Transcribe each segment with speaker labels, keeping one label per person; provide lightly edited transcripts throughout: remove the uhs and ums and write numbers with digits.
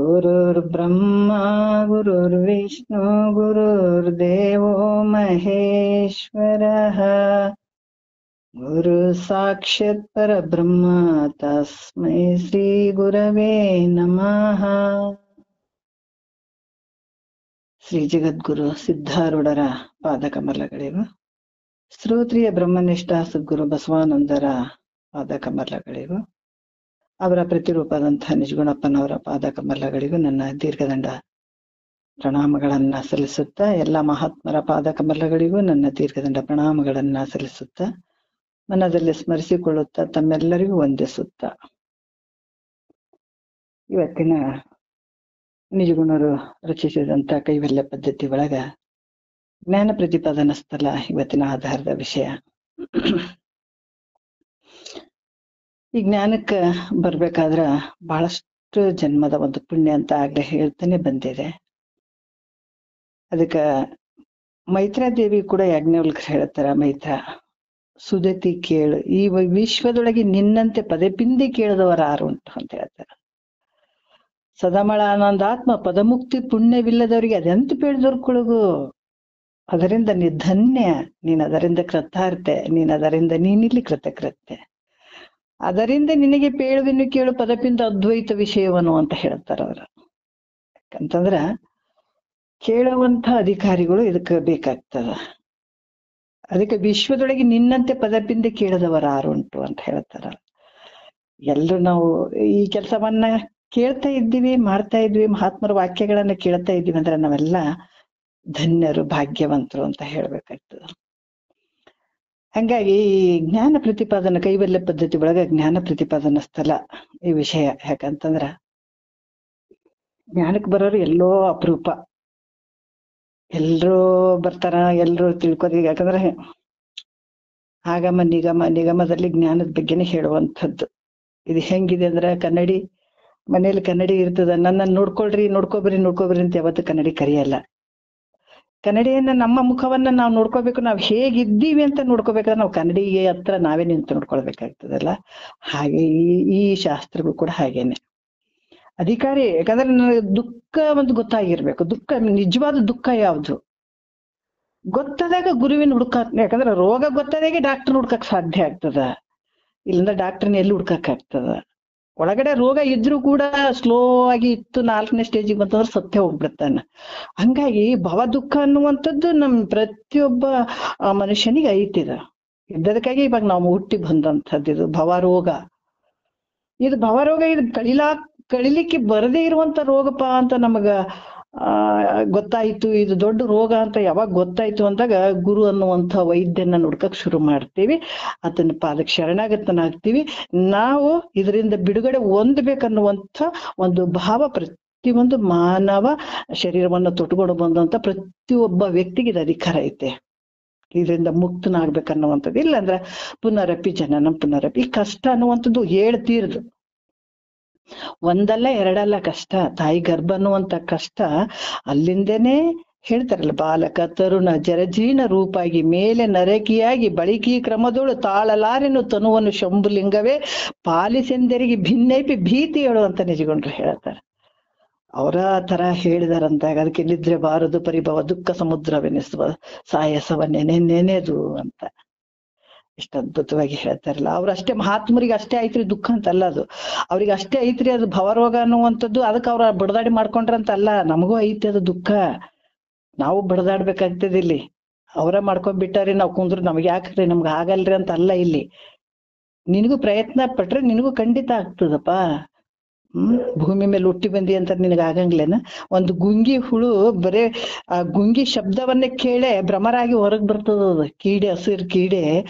Speaker 1: गुरुर्ब्रह्मा गुरुर्विष्णु गुरुर्देवो महेश्वरः गुरु साक्षात् परब्रह्म तस्मै श्री गुरवे नमः। ಶ್ರೀ ಜಗದ್ಗುರು ಸಿದ್ಧಾರೂಢರ ಪಾದಕಮಲಗಳಿಗೂ, ಶ್ರೋತ್ರಿಯ ಬ್ರಹ್ಮನಿಷ್ಠ ಸದ್ಗುರು ಬಸವಾನಂದರ ಪಾದಕಮಲಗಳಿಗೂ, ಅವರ ಪ್ರತಿರೂಪದಂತಹ ನಿಜಗುಣಪ್ಪನವರ ಪಾದಕಮಲಗಳಿಗೂ ನನ್ನ ದೀರ್ಘದಂಡ ಪ್ರಣಾಮಗಳನ್ನ ಸಲ್ಲಿಸುತ್ತಾ, ಎಲ್ಲ ಮಹಾತ್ಮರ ಪಾದಕಮಲಗಳಿಗೂ ನನ್ನ ದೀರ್ಘದಂಡ ಪ್ರಣಾಮಗಳನ್ನ ಸಲ್ಲಿಸುತ್ತಾ, ಮನದಲ್ಲಿ ಸ್ಮರಿಸಿಕೊಳ್ಳುತ್ತಾ, ತಮ್ಮೆಲ್ಲರಿಗೂ ವಂದಿಸುತ್ತಾ, ಇವತ್ತಿನ ನಿಜಗುಣರು ರಚಿಸಿದಂತ ಕೈವಲ್ಯ ಪದ್ಧತಿ ಒಳಗ ಜ್ಞಾನ ಪ್ರತಿಪಾದನಾ ಸ್ಥಳ ಇವತ್ತಿನ ಆಧಾರದ ವಿಷಯ. ಈ ಜ್ಞಾನಕ್ಕ ಬರ್ಬೇಕಾದ್ರ ಬಹಳಷ್ಟು ಜನ್ಮದ ಒಂದು ಪುಣ್ಯ ಅಂತ ಆಗ್ಲೇ ಹೇಳ್ತಾನೆ ಬಂದಿದೆ. ಅದಕ್ಕ ಮೈತ್ರಾದೇವಿ ಕೂಡ ಯಾಜ್ಞವಲ್ಕ್ರು ಹೇಳ್ತಾರ, ಮೈತ್ರ ಸುದತಿ ಕೇಳು, ಈ ವಿಶ್ವದೊಳಗೆ ನಿನ್ನಂತೆ ಪದಪಿಂದಿ ಕೇಳಿದವರ ಯಾರು ಉಂಟು ಅಂತ ಹೇಳ್ತಾರ. ಸದಾಮಳ ಆನಂದಾತ್ಮ ಪದಮುಕ್ತಿ ಪುಣ್ಯವಿಲ್ಲದವರಿಗೆ ಅದೆಂತ ಬೇಡ್ದವ್ರಕೊಳಗು, ಅದರಿಂದ ನೀ ಧನ್ಯ, ನೀನ್ ಅದರಿಂದ ಕೃತಾರ್ತೆ, ನೀನ್ ಅದರಿಂದ ನೀನಿಲ್ಲಿ ಕೃತಕೃತ್ಯ, ಅದರಿಂದ ನಿನಗೆ ಪೇಳುವೆನ್ನು ಕೇಳು ಪದಪಿಂದ ಅದ್ವೈತ ವಿಷಯವನ್ನು ಅಂತ ಹೇಳ್ತಾರ ಅವ್ರ. ಯಾಕಂತಂದ್ರ ಕೇಳುವಂತ ಅಧಿಕಾರಿಗಳು ಇದಕ್ಕೆ ಬೇಕಾಗ್ತದ. ಅದಕ್ಕೆ ವಿಶ್ವದೊಳಗೆ ನಿನ್ನಂತೆ ಪದಪಿಂದ ಕೇಳದವರ ಯಾರು ಉಂಟು ಅಂತ ಹೇಳ್ತಾರ. ಎಲ್ರು ನಾವು ಈ ಕೆಲಸವನ್ನ ಕೇಳ್ತಾ ಇದ್ದೀವಿ, ಮಾಡ್ತಾ ಇದ್ವಿ, ಮಹಾತ್ಮರ ವಾಕ್ಯಗಳನ್ನ ಕೇಳ್ತಾ ಇದ್ದೀವಿ ಅಂದ್ರೆ ನಾವೆಲ್ಲ ಧನ್ಯರು, ಭಾಗ್ಯವಂತರು ಅಂತ ಹೇಳ್ಬೇಕಾಗ್ತದ. ಹಂಗಾಗಿ ಈ ಜ್ಞಾನ ಪ್ರತಿಪಾದನಾ ಕೈವಲ್ಯ ಪದ್ಧತಿ ಒಳಗ ಜ್ಞಾನ ಪ್ರತಿಪಾದನಾ ಸ್ಥಳ ಈ ವಿಷಯ. ಯಾಕಂತಂದ್ರ ಜ್ಞಾನಕ್ಕೆ ಬರೋರು ಎಲ್ಲೋ ಅಪರೂಪ, ಎಲ್ರೂ ಬರ್ತಾರ, ಎಲ್ರು ತಿಳ್ಕೋದಿ. ಯಾಕಂದ್ರೆ ಆಗಮ ನಿಗಮದಲ್ಲಿ ಜ್ಞಾನದ ಬಗ್ಗೆನೇ ಹೇಳುವಂಥದ್ದು. ಇದು ಹೆಂಗಿದೆ ಅಂದ್ರ, ಕನ್ನಡಿ ಮನೇಲಿ ಕನ್ನಡಿ ಇರ್ತದ, ನನ್ನನ್ನು ನೋಡ್ಕೊಬ್ರಿ ಅಂತ ಯಾವತ್ತು ಕನ್ನಡಿ ಕರೆಯಲ್ಲ. ಕನ್ನಡಿಯನ್ನ ನಮ್ಮ ಮುಖವನ್ನ ನಾವು ನೋಡ್ಕೋಬೇಕು, ನಾವು ಹೇಗಿದ್ದೀವಿ ಅಂತ ನೋಡ್ಕೋಬೇಕಾದ್ರೆ ನಾವು ಕನ್ನಡಿಗೆ ಹತ್ರ ನಾವೇ ನಿಂತು ನೋಡ್ಕೊಳ್ಬೇಕಾಗ್ತದಲ್ಲ. ಹಾಗೆ ಈ ಶಾಸ್ತ್ರಗಳು ಕೂಡ ಹಾಗೇನೆ ಅಧಿಕಾರಿ. ಯಾಕಂದ್ರೆ ನನಗೆ ದುಃಖ ಒಂದು ಗೊತ್ತಾಗಿರ್ಬೇಕು. ದುಃಖ, ನಿಜವಾದ ದುಃಖ ಯಾವ್ದು ಗೊತ್ತಾದಾಗ ಗುರುವಿನ ಯಾಕಂದ್ರೆ ರೋಗ ಗೊತ್ತಾದಾಗೆ ಡಾಕ್ಟರ್ ಹುಡ್ಕಕ್ ಸಾಧ್ಯ ಆಗ್ತದ, ಇಲ್ಲಂದ್ರೆ ಡಾಕ್ಟರ್ನ ಎಲ್ಲಿ ಹುಡ್ಕಕ್ ಆಗ್ತದ. ಒಳಗಡೆ ರೋಗ ಇದ್ರೂ ಕೂಡ ಸ್ಲೋ ಆಗಿ ಇತ್ತು, 4ನೇ ಸ್ಟೇಜಿಗೆ ಬಂತಂದ್ರೆ ಸತ್ಯ ಹೋಗ್ಬಿಡ್ತಾನ. ಹಂಗಾಗಿ ಭವ ದುಃಖ ಅನ್ನುವಂಥದ್ದು ನಮ್ ಪ್ರತಿಯೊಬ್ಬ ಮನುಷ್ಯನಿಗೆ ಐತಿದ. ಇದ್ದದಕ್ಕಾಗಿ ಇವಾಗ ನಾವು ಹುಟ್ಟಿ ಬಂದಂಥದ್ದು ಇದು ಭವರೋಗ. ಇದು ಭವರೋಗ, ಇದು ಕಳಿಲಿಕ್ಕೆ ಬರದೇ ಇರುವಂತ ರೋಗಪ್ಪ ಅಂತ ನಮಗ ಗೊತ್ತಾಯ್ತು. ಇದು ದೊಡ್ಡ ರೋಗ ಅಂತ ಯಾವಾಗ ಗೊತ್ತಾಯ್ತು ಅಂದಾಗ ಗುರು ಅನ್ನುವಂಥ ವೈದ್ಯನ ಹುಡ್ಕಕ್ ಶುರು ಮಾಡ್ತೀವಿ, ಅದನ್ನ ಪಾದಕ್ಕೆ ಶರಣಾಗತನಾಗ್ತೀವಿ. ನಾವು ಇದರಿಂದ ಬಿಡುಗಡೆ ಹೊಂದಬೇಕನ್ನುವಂಥ ಒಂದು ಭಾವ ಪ್ರತಿಯೊಂದು ಮಾನವ ಶರೀರವನ್ನು ತೊಟ್ಕೊಂಡು ಬಂದಂತ ಪ್ರತಿಯೊಬ್ಬ ವ್ಯಕ್ತಿಗೆ ಇದು ಅಧಿಕಾರ ಐತೆ. ಇದರಿಂದ ಮುಕ್ತನಾಗ್ಬೇಕನ್ನುವಂಥದ್ದು. ಇಲ್ಲಾಂದ್ರ ಪುನರಪಿ ಜನನ ಪುನರಪಿ, ಈ ಕಷ್ಟ ಅನ್ನುವಂಥದ್ದು ಹೇಳ್ತೀರ್ದು ಒಂದಲ್ಲ ಎರಡಲ್ಲ ಕಷ್ಟ. ತಾಯಿ ಗರ್ಭ ಅನ್ನುವಂತ ಕಷ್ಟ ಅಲ್ಲಿಂದನೇ ಹೇಳ್ತಾರಲ್ಲ, ಬಾಲಕ ತರುಣ ಜರಜೀರ್ಣ ರೂಪಾಗಿ ಮೇಲೆ ನರಕಿಯಾಗಿ ಬಳಿಕಿ ಕ್ರಮದೋಳು ತಾಳಲಾರೆನು ತನುವನ್ನು ಶಂಭುಲಿಂಗವೇ ಪಾಲಿಸೆಂದರಿಗೆ ಭಿನ್ನೈಪಿ ಭೀತಿ ಹೇಳುವಂತ ನಿಜಗೊಂಡ್ರು ಹೇಳ್ತಾರೆ. ಅವರ ತರ ಹೇಳಿದಾರಂತಾಗ ಅದಕ್ಕೆ ನಿದ್ರೆ ಬಾರದು ಪರಿಭವ ದುಃಖ ಸಮುದ್ರವೆನಿಸುವ ಸಾಯಸವನ್ನೇ ನೆನೆದು ಅಂತ ಎಷ್ಟು ಅದ್ಭುತವಾಗಿ ಹೇಳ್ತಾರಲ್ಲ. ಅವ್ರಷ್ಟೇ ಮಹಾತ್ಮರಿಗೆ ಅಷ್ಟೇ ಐತ್ರಿ ದುಃಖ ಅಂತಲ್ಲ, ಅದು ಅವ್ರಿಗೆ ಅಷ್ಟೇ ಐತ್ರಿ ಅದು ಭವರೋಗ ಅನ್ನುವಂಥದ್ದು. ಅದಕ್ಕೆ ಅವ್ರ ಬಡದಾಡಿ ಮಾಡ್ಕೊಂಡ್ರಂತಲ್ಲ, ನಮಗೂ ಐತಿ ಅದು ದುಃಖ. ನಾವು ಬಡದಾಡ್ಬೇಕಾಗ್ತದೆ ಇಲ್ಲಿ. ಅವರ ಮಾಡ್ಕೊಂಡ್ಬಿಟ್ಟಾರಿ, ನಾವು ಕುಂದ್ರು ನಮ್ಗೆ ಯಾಕ್ರಿ, ನಮ್ಗೆ ಆಗಲ್ರಿ ಅಂತ ಅಲ್ಲ. ಇಲ್ಲಿ ನಿನಗೂ ಪ್ರಯತ್ನ ಪಟ್ರೆ ನಿನಗೂ ಖಂಡಿತ ಆಗ್ತದಪ್ಪ. ಭೂಮಿ ಮೇಲೆ ಹುಟ್ಟಿ ಬಂದಿ ಅಂತ ನಿನಗ ಆಗಂಗ್ಲೇನ? ಒಂದು ಗುಂಗಿ ಹುಳು ಬರೇ ಆ ಗುಂಗಿ ಶಬ್ದವನ್ನೇ ಕೇಳೆ ಭ್ರಮರಾಗಿ ಹೊರಗ್ ಬರ್ತದ, ಕೀಡೆ, ಹಸಿರು ಕೀಡೆ.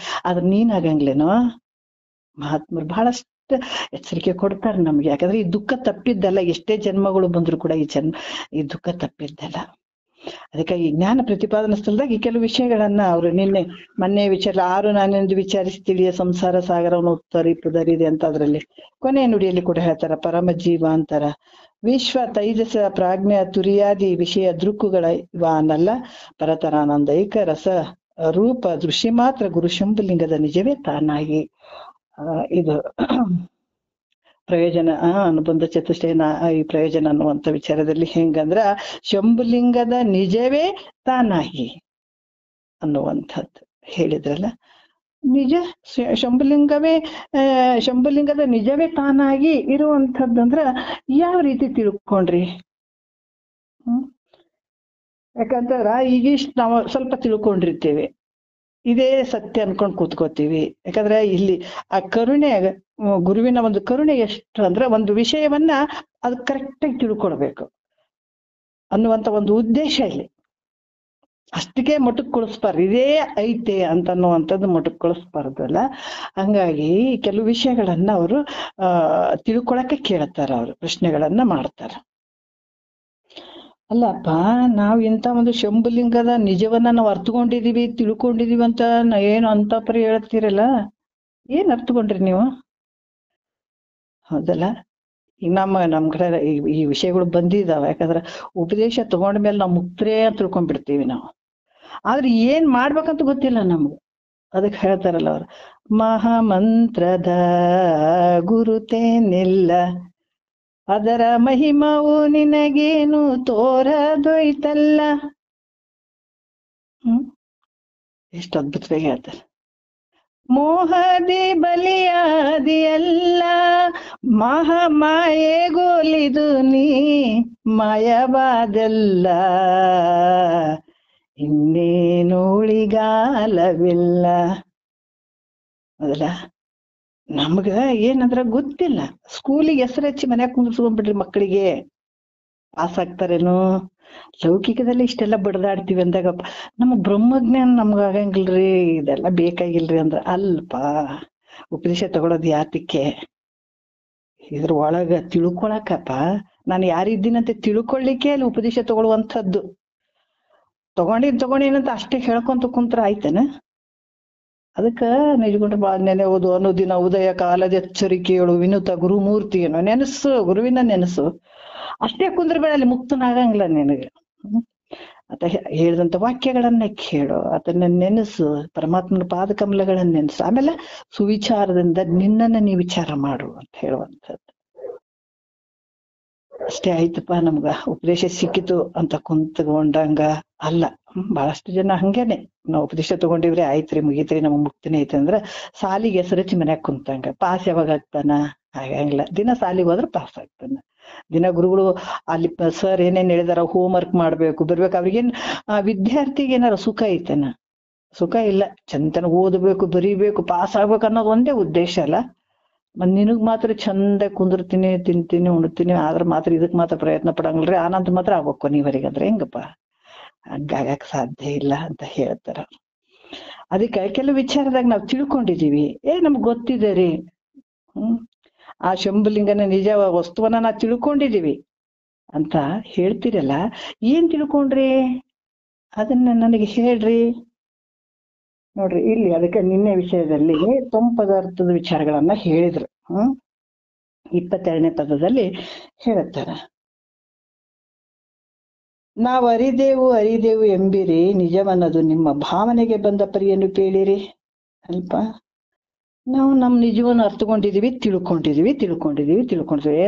Speaker 1: ಆದ್ರ ನೀನ್ ಆಗಂಗ್ಲೇನೋ? ಮಹಾತ್ಮರು ಬಹಳಷ್ಟು ಎಚ್ಚರಿಕೆ ಕೊಡ್ತಾರೆ ನಮ್ಗೆ. ಯಾಕಂದ್ರೆ ಈ ದುಃಖ ತಪ್ಪಿದ್ದಲ್ಲ, ಎಷ್ಟೇ ಜನ್ಮಗಳು ಬಂದ್ರು ಕೂಡ ಈ ದುಃಖ ತಪ್ಪಿದ್ದಲ್ಲ. ಅದಕ್ಕಾಗಿ ಜ್ಞಾನ ಪ್ರತಿಪಾದನಾ ಸ್ಥಳದಾಗ ಈ ಕೆಲವು ವಿಷಯಗಳನ್ನ ಅವರು ಮೊನ್ನೆ ವಿಚಾರ 6 ನಾನೆಂದು ವಿಚಾರಿಸಿ ತಿಳಿಯ ಸಂಸಾರ ಸಾಗರವನ್ನು ಉತ್ತರಿಪುದರಿದೆ ಅಂತ ಅದ್ರಲ್ಲಿ ಕೊನೆಯ ನುಡಿಯಲ್ಲಿ ಕೂಡ ಹೇಳ್ತಾರ. ಪರಮ ಜೀವ ಅಂತಾರ. ವಿಶ್ವ ತೈಜಸ ಪ್ರಾಜ್ಞೆ ತುರಿಯಾದಿ ವಿಷಯ ದೃಕ್ಕುಗಳ ಇವಾನಲ್ಲ, ಪರತರಾನಂದೈಕ ರಸ ರೂಪ ದೃಶ್ಯ ಮಾತ್ರ ಗುರು ಶಂಭುಲಿಂಗದ ನಿಜವೇ ತಾನಾಗಿ. ಇದು ಪ್ರಯೋಜನ ಅನುಬಂಧ ಚತುಷ್ಟಯ ಈ ಪ್ರಯೋಜನ ಅನ್ನುವಂಥ ವಿಚಾರದಲ್ಲಿ ಹೆಂಗಂದ್ರ ಶಂಭುಲಿಂಗದ ನಿಜವೇ ತಾನಾಗಿ ಅನ್ನುವಂಥದ್ದು ಹೇಳಿದ್ರಲ್ಲ. ನಿಜ ಶಂಭುಲಿಂಗದ ನಿಜವೇ ತಾನಾಗಿ ಇರುವಂಥದ್ದಂದ್ರ ಯಾವ ರೀತಿ ತಿಳ್ಕೊಂಡ್ರಿ? ಯಾಕಂದ್ರ ಈಗಿಷ್ಟು ನಾವು ಸ್ವಲ್ಪ ತಿಳ್ಕೊಂಡಿರ್ತೇವೆ, ಇದೇ ಸತ್ಯ ಅನ್ಕೊಂಡ್ ಕೂತ್ಕೋತೀವಿ. ಯಾಕಂದ್ರೆ ಇಲ್ಲಿ ಆ ಕರುಣೆ, ಗುರುವಿನ ಒಂದು ಕರುಣೆ ಎಷ್ಟು ಅಂದ್ರೆ ಒಂದು ವಿಷಯವನ್ನ ಅದು ಕರೆಕ್ಟಾಗಿ ತಿಳ್ಕೊಳ್ಬೇಕು ಅನ್ನುವಂತ ಒಂದು ಉದ್ದೇಶ ಇಲ್ಲಿ. ಅಷ್ಟಕ್ಕೆ ಮೊಟಕುಗೊಳಿಸ್ಬಾರ್ದು, ಇದೇ ಐತೆ ಅಂತ ಅನ್ನುವಂಥದ್ದು ಮೊಟಕುಗೊಳಿಸ್ಬಾರ್ದಲ್ಲ. ಹಂಗಾಗಿ ಕೆಲವು ವಿಷಯಗಳನ್ನ ಅವರು ತಿಳ್ಕೊಳಕ್ಕೆ ಕೇಳ್ತಾರ, ಅವರು ಪ್ರಶ್ನೆಗಳನ್ನ ಮಾಡ್ತಾರ. ಅಲ್ಲಪ್ಪ, ನಾವ್ ಇಂಥ ಒಂದು ಶಂಭುಲಿಂಗದ ನಿಜವನ್ನ ನಾವು ಅರ್ಥಕೊಂಡಿದೀವಿ, ತಿಳ್ಕೊಂಡಿದೀವಿ ಅಂತ ಏನು ಅಂತ ಪರಿ ಹೇಳ್ತೀರಲ್ಲ, ಏನ್ ಅರ್ಥಕೊಂಡ್ರಿ ನೀವು? ಹೌದಲ್ಲ, ಈಗ ನಮ್ ಕಡೆ ಈ ವಿಷಯಗಳು ಬಂದಿದಾವ. ಯಾಕಂದ್ರ ಉಪದೇಶ ತಗೊಂಡ್ಮೇಲೆ ನಾವು ಮುಕ್ತರೇ ಅಂತ ತಿಳ್ಕೊಂಡ್ಬಿಡ್ತೀವಿ ನಾವು. ಆದ್ರೆ ಏನ್ ಮಾಡ್ಬೇಕಂತ ಗೊತ್ತಿಲ್ಲ ನಮ್ಗೆ. ಅದಕ್ಕೆ ಹೇಳ್ತಾರಲ್ಲ ಅವ್ರು, ಮಹಾಮಂತ್ರದ ಗುರುತೇನಿಲ್ಲ, ಅದರ ಮಹಿಮವು ನಿನಗೇನು ತೋರದೊಯ್ತಲ್ಲ. ಎಷ್ಟು ಅದ್ಭುತವಾಗಿ ಹೇಳ್ತಾರೆ. ಮೋಹದಿ ಬಲಿಯಾದಿಯಲ್ಲ, ಮಹಾಮಾಯೆಗೋಲಿದು ನೀ ಮಾಯವಾದೆಲ್ಲ, ಇನ್ನೇನು ಉಳಿಗಾಲವಿಲ್ಲ. ಅದಲ್ಲ, ನಮ್ಗ ಏನಂದ್ರ ಗೊತ್ತಿಲ್ಲ. ಸ್ಕೂಲಿಗೆ ಹೆಸರು ಹಚ್ಚಿ ಮನ್ಯಾಗ ಕುಂದ್ರಸ್ಕೊಂಡ್ಬಿಡ್ರಿ, ಮಕ್ಕಳಿಗೆ ಪಾಸ್ ಆಗ್ತಾರೇನು? ಲೌಕಿಕದಲ್ಲಿ ಇಷ್ಟೆಲ್ಲ ಬಡದಾಡ್ತೀವಿ ಅಂದಾಗ ನಮಗ್ ಬ್ರಹ್ಮಜ್ಞಾನ ನಮ್ಗ ಆಗಂಗಿಲ್ರಿ, ಇದೆಲ್ಲ ಬೇಕಾಗಿಲ್ರಿ ಅಂದ್ರ ಅಲ್ಪ. ಉಪದೇಶ ತಗೊಳೋದು ಯಾತಕ್ಕೆ? ಇದ್ರ ಒಳಗ ತಿಳ್ಕೊಳಕಪ್ಪ. ನಾನು ಯಾರಿದ್ದೀನಂತ ತಿಳ್ಕೊಳ್ಳಿಕ್ಕೆ ಅಲ್ಲಿ ಉಪದೇಶ ತಗೊಳ್ಳುವಂಥದ್ದು. ತಗೊಂಡೇನಂತ ಅಷ್ಟೇ ಹೇಳ್ಕೊಂತ ಕುಂತ್ರ ಆಯ್ತೇನ? ಅದಕ್ಕ ನಿಜಗೊಂಡ್ರೆ ಬಾಳ ನೆನೆಯುವುದು, ಅನುದಿನ ಉದಯ ಕಾಲದ ಎಚ್ಚರಿಕೆಗಳು ವಿನುತ ಗುರುಮೂರ್ತಿಯನ್ನು ನೆನಸು, ಗುರುವಿನ ನೆನಸು. ಅಷ್ಟೇ ಕುಂದ್ರಬೇಡ, ಅಲ್ಲಿ ಮುಕ್ತನಾಗಂಗಿಲ್ಲ ನಿನಗೆ. ಆತ ಹೇಳಿದಂತ ವಾಕ್ಯಗಳನ್ನ ಕೇಳು, ಅದನ್ನ ನೆನಸು, ಪರಮಾತ್ಮನ ಪಾದಕಮಲಗಳನ್ನ ನೆನಸು. ಆಮೇಲೆ ಸುವಿಚಾರದಿಂದ ನಿನ್ನನ್ನ ನೀ ವಿಚಾರ ಮಾಡು ಅಂತ ಹೇಳುವಂಥದ್ದು. ಅಷ್ಟೇ ಆಯ್ತಪ್ಪ, ನಮ್ಗ ಉಪದೇಶ ಸಿಕ್ಕಿತು ಅಂತ ಕುಂತ್ಕೊಂಡಂಗ ಅಲ್ಲ. ಬಹಳಷ್ಟು ಜನ ಹಂಗೇನೆ, ನಾವು ಉಪದೇಶ ತಗೊಂಡಿವ್ರಿ ಆಯ್ತ್ರಿ, ಮುಗೀತ್ರಿ, ನಮಗ್ ಮುಕ್ತಿನೇ ಐತಿ ಅಂದ್ರ ಸಾಲಿಗೆ ಹೆಸರಚ್ಚಿ ಮನ್ಯಾಗ ಕುಂತಂಗ. ಪಾಸ್ ಯಾವಾಗ ಆಗ್ತಾನ? ಆಗಂಗಿಲ್ಲ. ದಿನ ಸಾಲಿಗೆ ಹೋದ್ರ ಪಾಸ್ ಆಗ್ತಾನ. ದಿನ ಗುರುಗಳು ಅಲ್ಲಿ ಸರ್ ಏನೇನ್ ಹೇಳಿದಾರ, ಹೋಮ್ ವರ್ಕ್ ಮಾಡ್ಬೇಕು, ಬರ್ಬೇಕು. ಅವ್ರಿಗೇನ್ ವಿದ್ಯಾರ್ಥಿಗೆ ಏನಾರ ಸುಖ ಐತೆನ? ಸುಖ ಇಲ್ಲ. ಚಂತನ ಓದಬೇಕು, ಬರೀಬೇಕು, ಪಾಸ್ ಆಗ್ಬೇಕು ಅನ್ನೋದು ಒಂದೇ ಉದ್ದೇಶ ಅಲ್ಲ. ನಿನಗ್ ಮಾತ್ರ ಚಂದ ಕುಂದಿರ್ತೀನಿ, ತಿಂತೀನಿ, ಉಣ್ತೀನಿ, ಆದ್ರ ಮಾತ್ರ ಇದಕ್ ಮಾತ್ರ ಪ್ರಯತ್ನ ಪಡಂಗಿಲ್ರಿ, ಆನಂದ್ ಮಾತ್ರ ಆಗ್ಬೇಕು ಕೊನೆವರೆಗೆ ಅಂದ್ರೆ ಹೆಂಗಪ್ಪ? ಹಂಗಾಗಕ್ ಸಾಧ್ಯ ಇಲ್ಲ ಅಂತ ಹೇಳ್ತಾರ. ಅದಕ್ಕೆ ಕೆಲವು ವಿಚಾರದಾಗ ನಾವ್ ತಿಳ್ಕೊಂಡಿದೀವಿ, ನಮ್ಗ್ ಗೊತ್ತಿದೆ ರೀ. ಆ ಶಂಭುಲಿಂಗನ ನಿಜ ವಸ್ತುವನ್ನ ನಾವ್ ತಿಳ್ಕೊಂಡಿದೀವಿ ಅಂತ ಹೇಳ್ತೀರಲ್ಲ, ಏನ್ ತಿಳ್ಕೊಂಡ್ರಿ? ಅದನ್ನ ನನಗೆ ಹೇಳ್ರಿ. ನೋಡ್ರಿ, ಇಲ್ಲಿ ಅದಕ್ಕೆ ನಿನ್ನೆ ವಿಷಯದಲ್ಲಿ ಪದಾರ್ಥದ ವಿಚಾರಗಳನ್ನ ಹೇಳಿದ್ರು. 22ನೇ ಪದದಲ್ಲಿ ಹೇಳುತ್ತಾರ, ನಾವು ಅರಿದೆವು ಎಂಬಿರಿ, ನಿಜವನ್ನದು ನಿಮ್ಮ ಭಾವನೆಗೆ ಬಂದ ಪರಿಯನ್ನು ಕೇಳಿರಿ. ಅಲ್ಪ, ನಾವು ನಮ್ ನಿಜವನ್ನು ಅರ್ಥಕೊಂಡಿದೀವಿ, ತಿಳ್ಕೊಂಡಿದೀವಿ.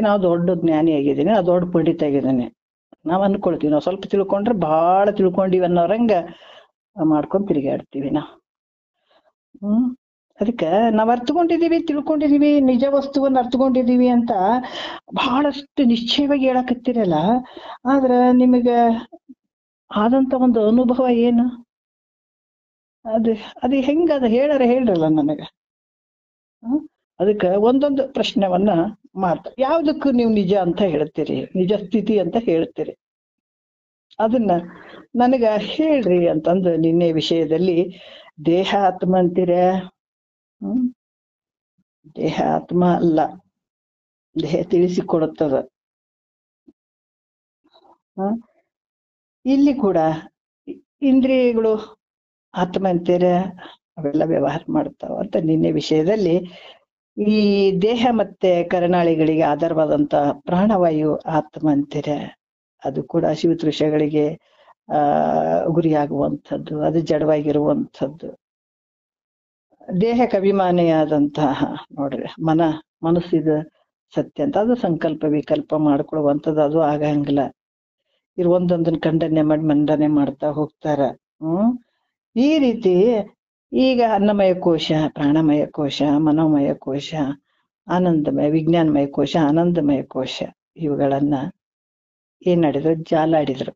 Speaker 1: ನಾವು ದೊಡ್ಡ ಜ್ಞಾನಿ ಆಗಿದ್ದೀನಿ, ನಾವು ದೊಡ್ಡ ಪಂಡಿತ ಆಗಿದ್ದಾನೆ ನಾವ್ ಅನ್ಕೊಳ್ತೀವಿ. ನಾವು ಸ್ವಲ್ಪ ತಿಳ್ಕೊಂಡ್ರೆ ಬಹಳ ತಿಳ್ಕೊಂಡಿವಿ ಅನ್ನೋರಂಗ ಮಾಡ್ಕೊಂಡ್ ತಿರುಗಾಡ್ತೀವಿ ನಾವು. ಅದಕ್ಕ ನಾವ್ ತಿಳ್ಕೊಂಡಿದೀವಿ, ನಿಜ ವಸ್ತುವನ್ನ ಅರ್ಥಕೊಂಡಿದೀವಿ ಅಂತ ಬಹಳಷ್ಟು ನಿಶ್ಚಯವಾಗಿ ಹೇಳಕತ್ತಿರಲ್ಲ. ಆದ್ರ ನಿಮಗ ಆದಂತ ಒಂದು ಅನುಭವ ಏನು? ಅದು ಹೆಂಗದ ಹೇಳ್ರಲ್ಲ ನನಗ. ಅದಕ್ಕ ಒಂದೊಂದು ಪ್ರಶ್ನೆವನ್ನ ಮಾಡ್ತಾರೆ. ಯಾವ್ದಕ್ಕೂ ನೀವು ನಿಜ ಅಂತ ಹೇಳ್ತೀರಿ, ನಿಜ ಸ್ಥಿತಿ ಅಂತ ಹೇಳ್ತೀರಿ, ಅದನ್ನ ನನಗ ಹೇಳ್ರಿ ಅಂತಂದು ನಿನ್ನೆ ವಿಷಯದಲ್ಲಿ ದೇಹ ಆತ್ಮ ಅಂತೀರ. ದೇಹ ಆತ್ಮ ಅಲ್ಲ, ದೇಹ ತಿಳಿಸಿಕೊಡುತ್ತದ. ಇಲ್ಲಿ ಕೂಡ ಇಂದ್ರಿಯಗಳು ಆತ್ಮ ಅಂತೀರ, ಅವೆಲ್ಲ ವ್ಯವಹಾರ ಮಾಡ್ತಾವ ಅಂತ ನಿನ್ನೆ ವಿಷಯದಲ್ಲಿ ಈ ದೇಹ ಮತ್ತೆ ಕರನಾಳಿಗಳಿಗೆ ಆಧಾರವಾದಂತ ಪ್ರಾಣವಾಯು ಆತ್ಮ ಅಂತೀರ. ಅದು ಕೂಡ ಶಿವತೃಷಗಳಿಗೆ ಗುರಿಯಾಗುವಂಥದ್ದು, ಅದು ಜಡವಾಗಿರುವಂಥದ್ದು. ದೇಹಕ್ಕೆ ಅಭಿಮಾನಿಯಾದಂತಹ ನೋಡ್ರಿ ಮನಸ್ಸಿದ ಸತ್ಯ ಅಂತ. ಅದು ಸಂಕಲ್ಪ ವಿಕಲ್ಪ ಮಾಡ್ಕೊಳ್ಳುವಂಥದ್ದು, ಅದು ಆಗಂಗಿಲ್ಲ. ಇರ್ ಒಂದೊಂದನ್ನ ಖಂಡನೆ ಮಾಡಿ ಮಂಡನೆ ಮಾಡ್ತಾ ಹೋಗ್ತಾರ. ಈ ರೀತಿ ಈಗ ಅನ್ನಮಯ ಕೋಶ, ಪ್ರಾಣಮಯ ಕೋಶ, ಮನೋಮಯ ಕೋಶ, ಆನಂದಮಯ ವಿಜ್ಞಾನಮಯ ಕೋಶ, ಆನಂದಮಯ ಕೋಶ, ಇವುಗಳನ್ನ ಏನ್ ಮಾಡಿದ್ರು, ಜಾಲಾಡಿದ್ರು.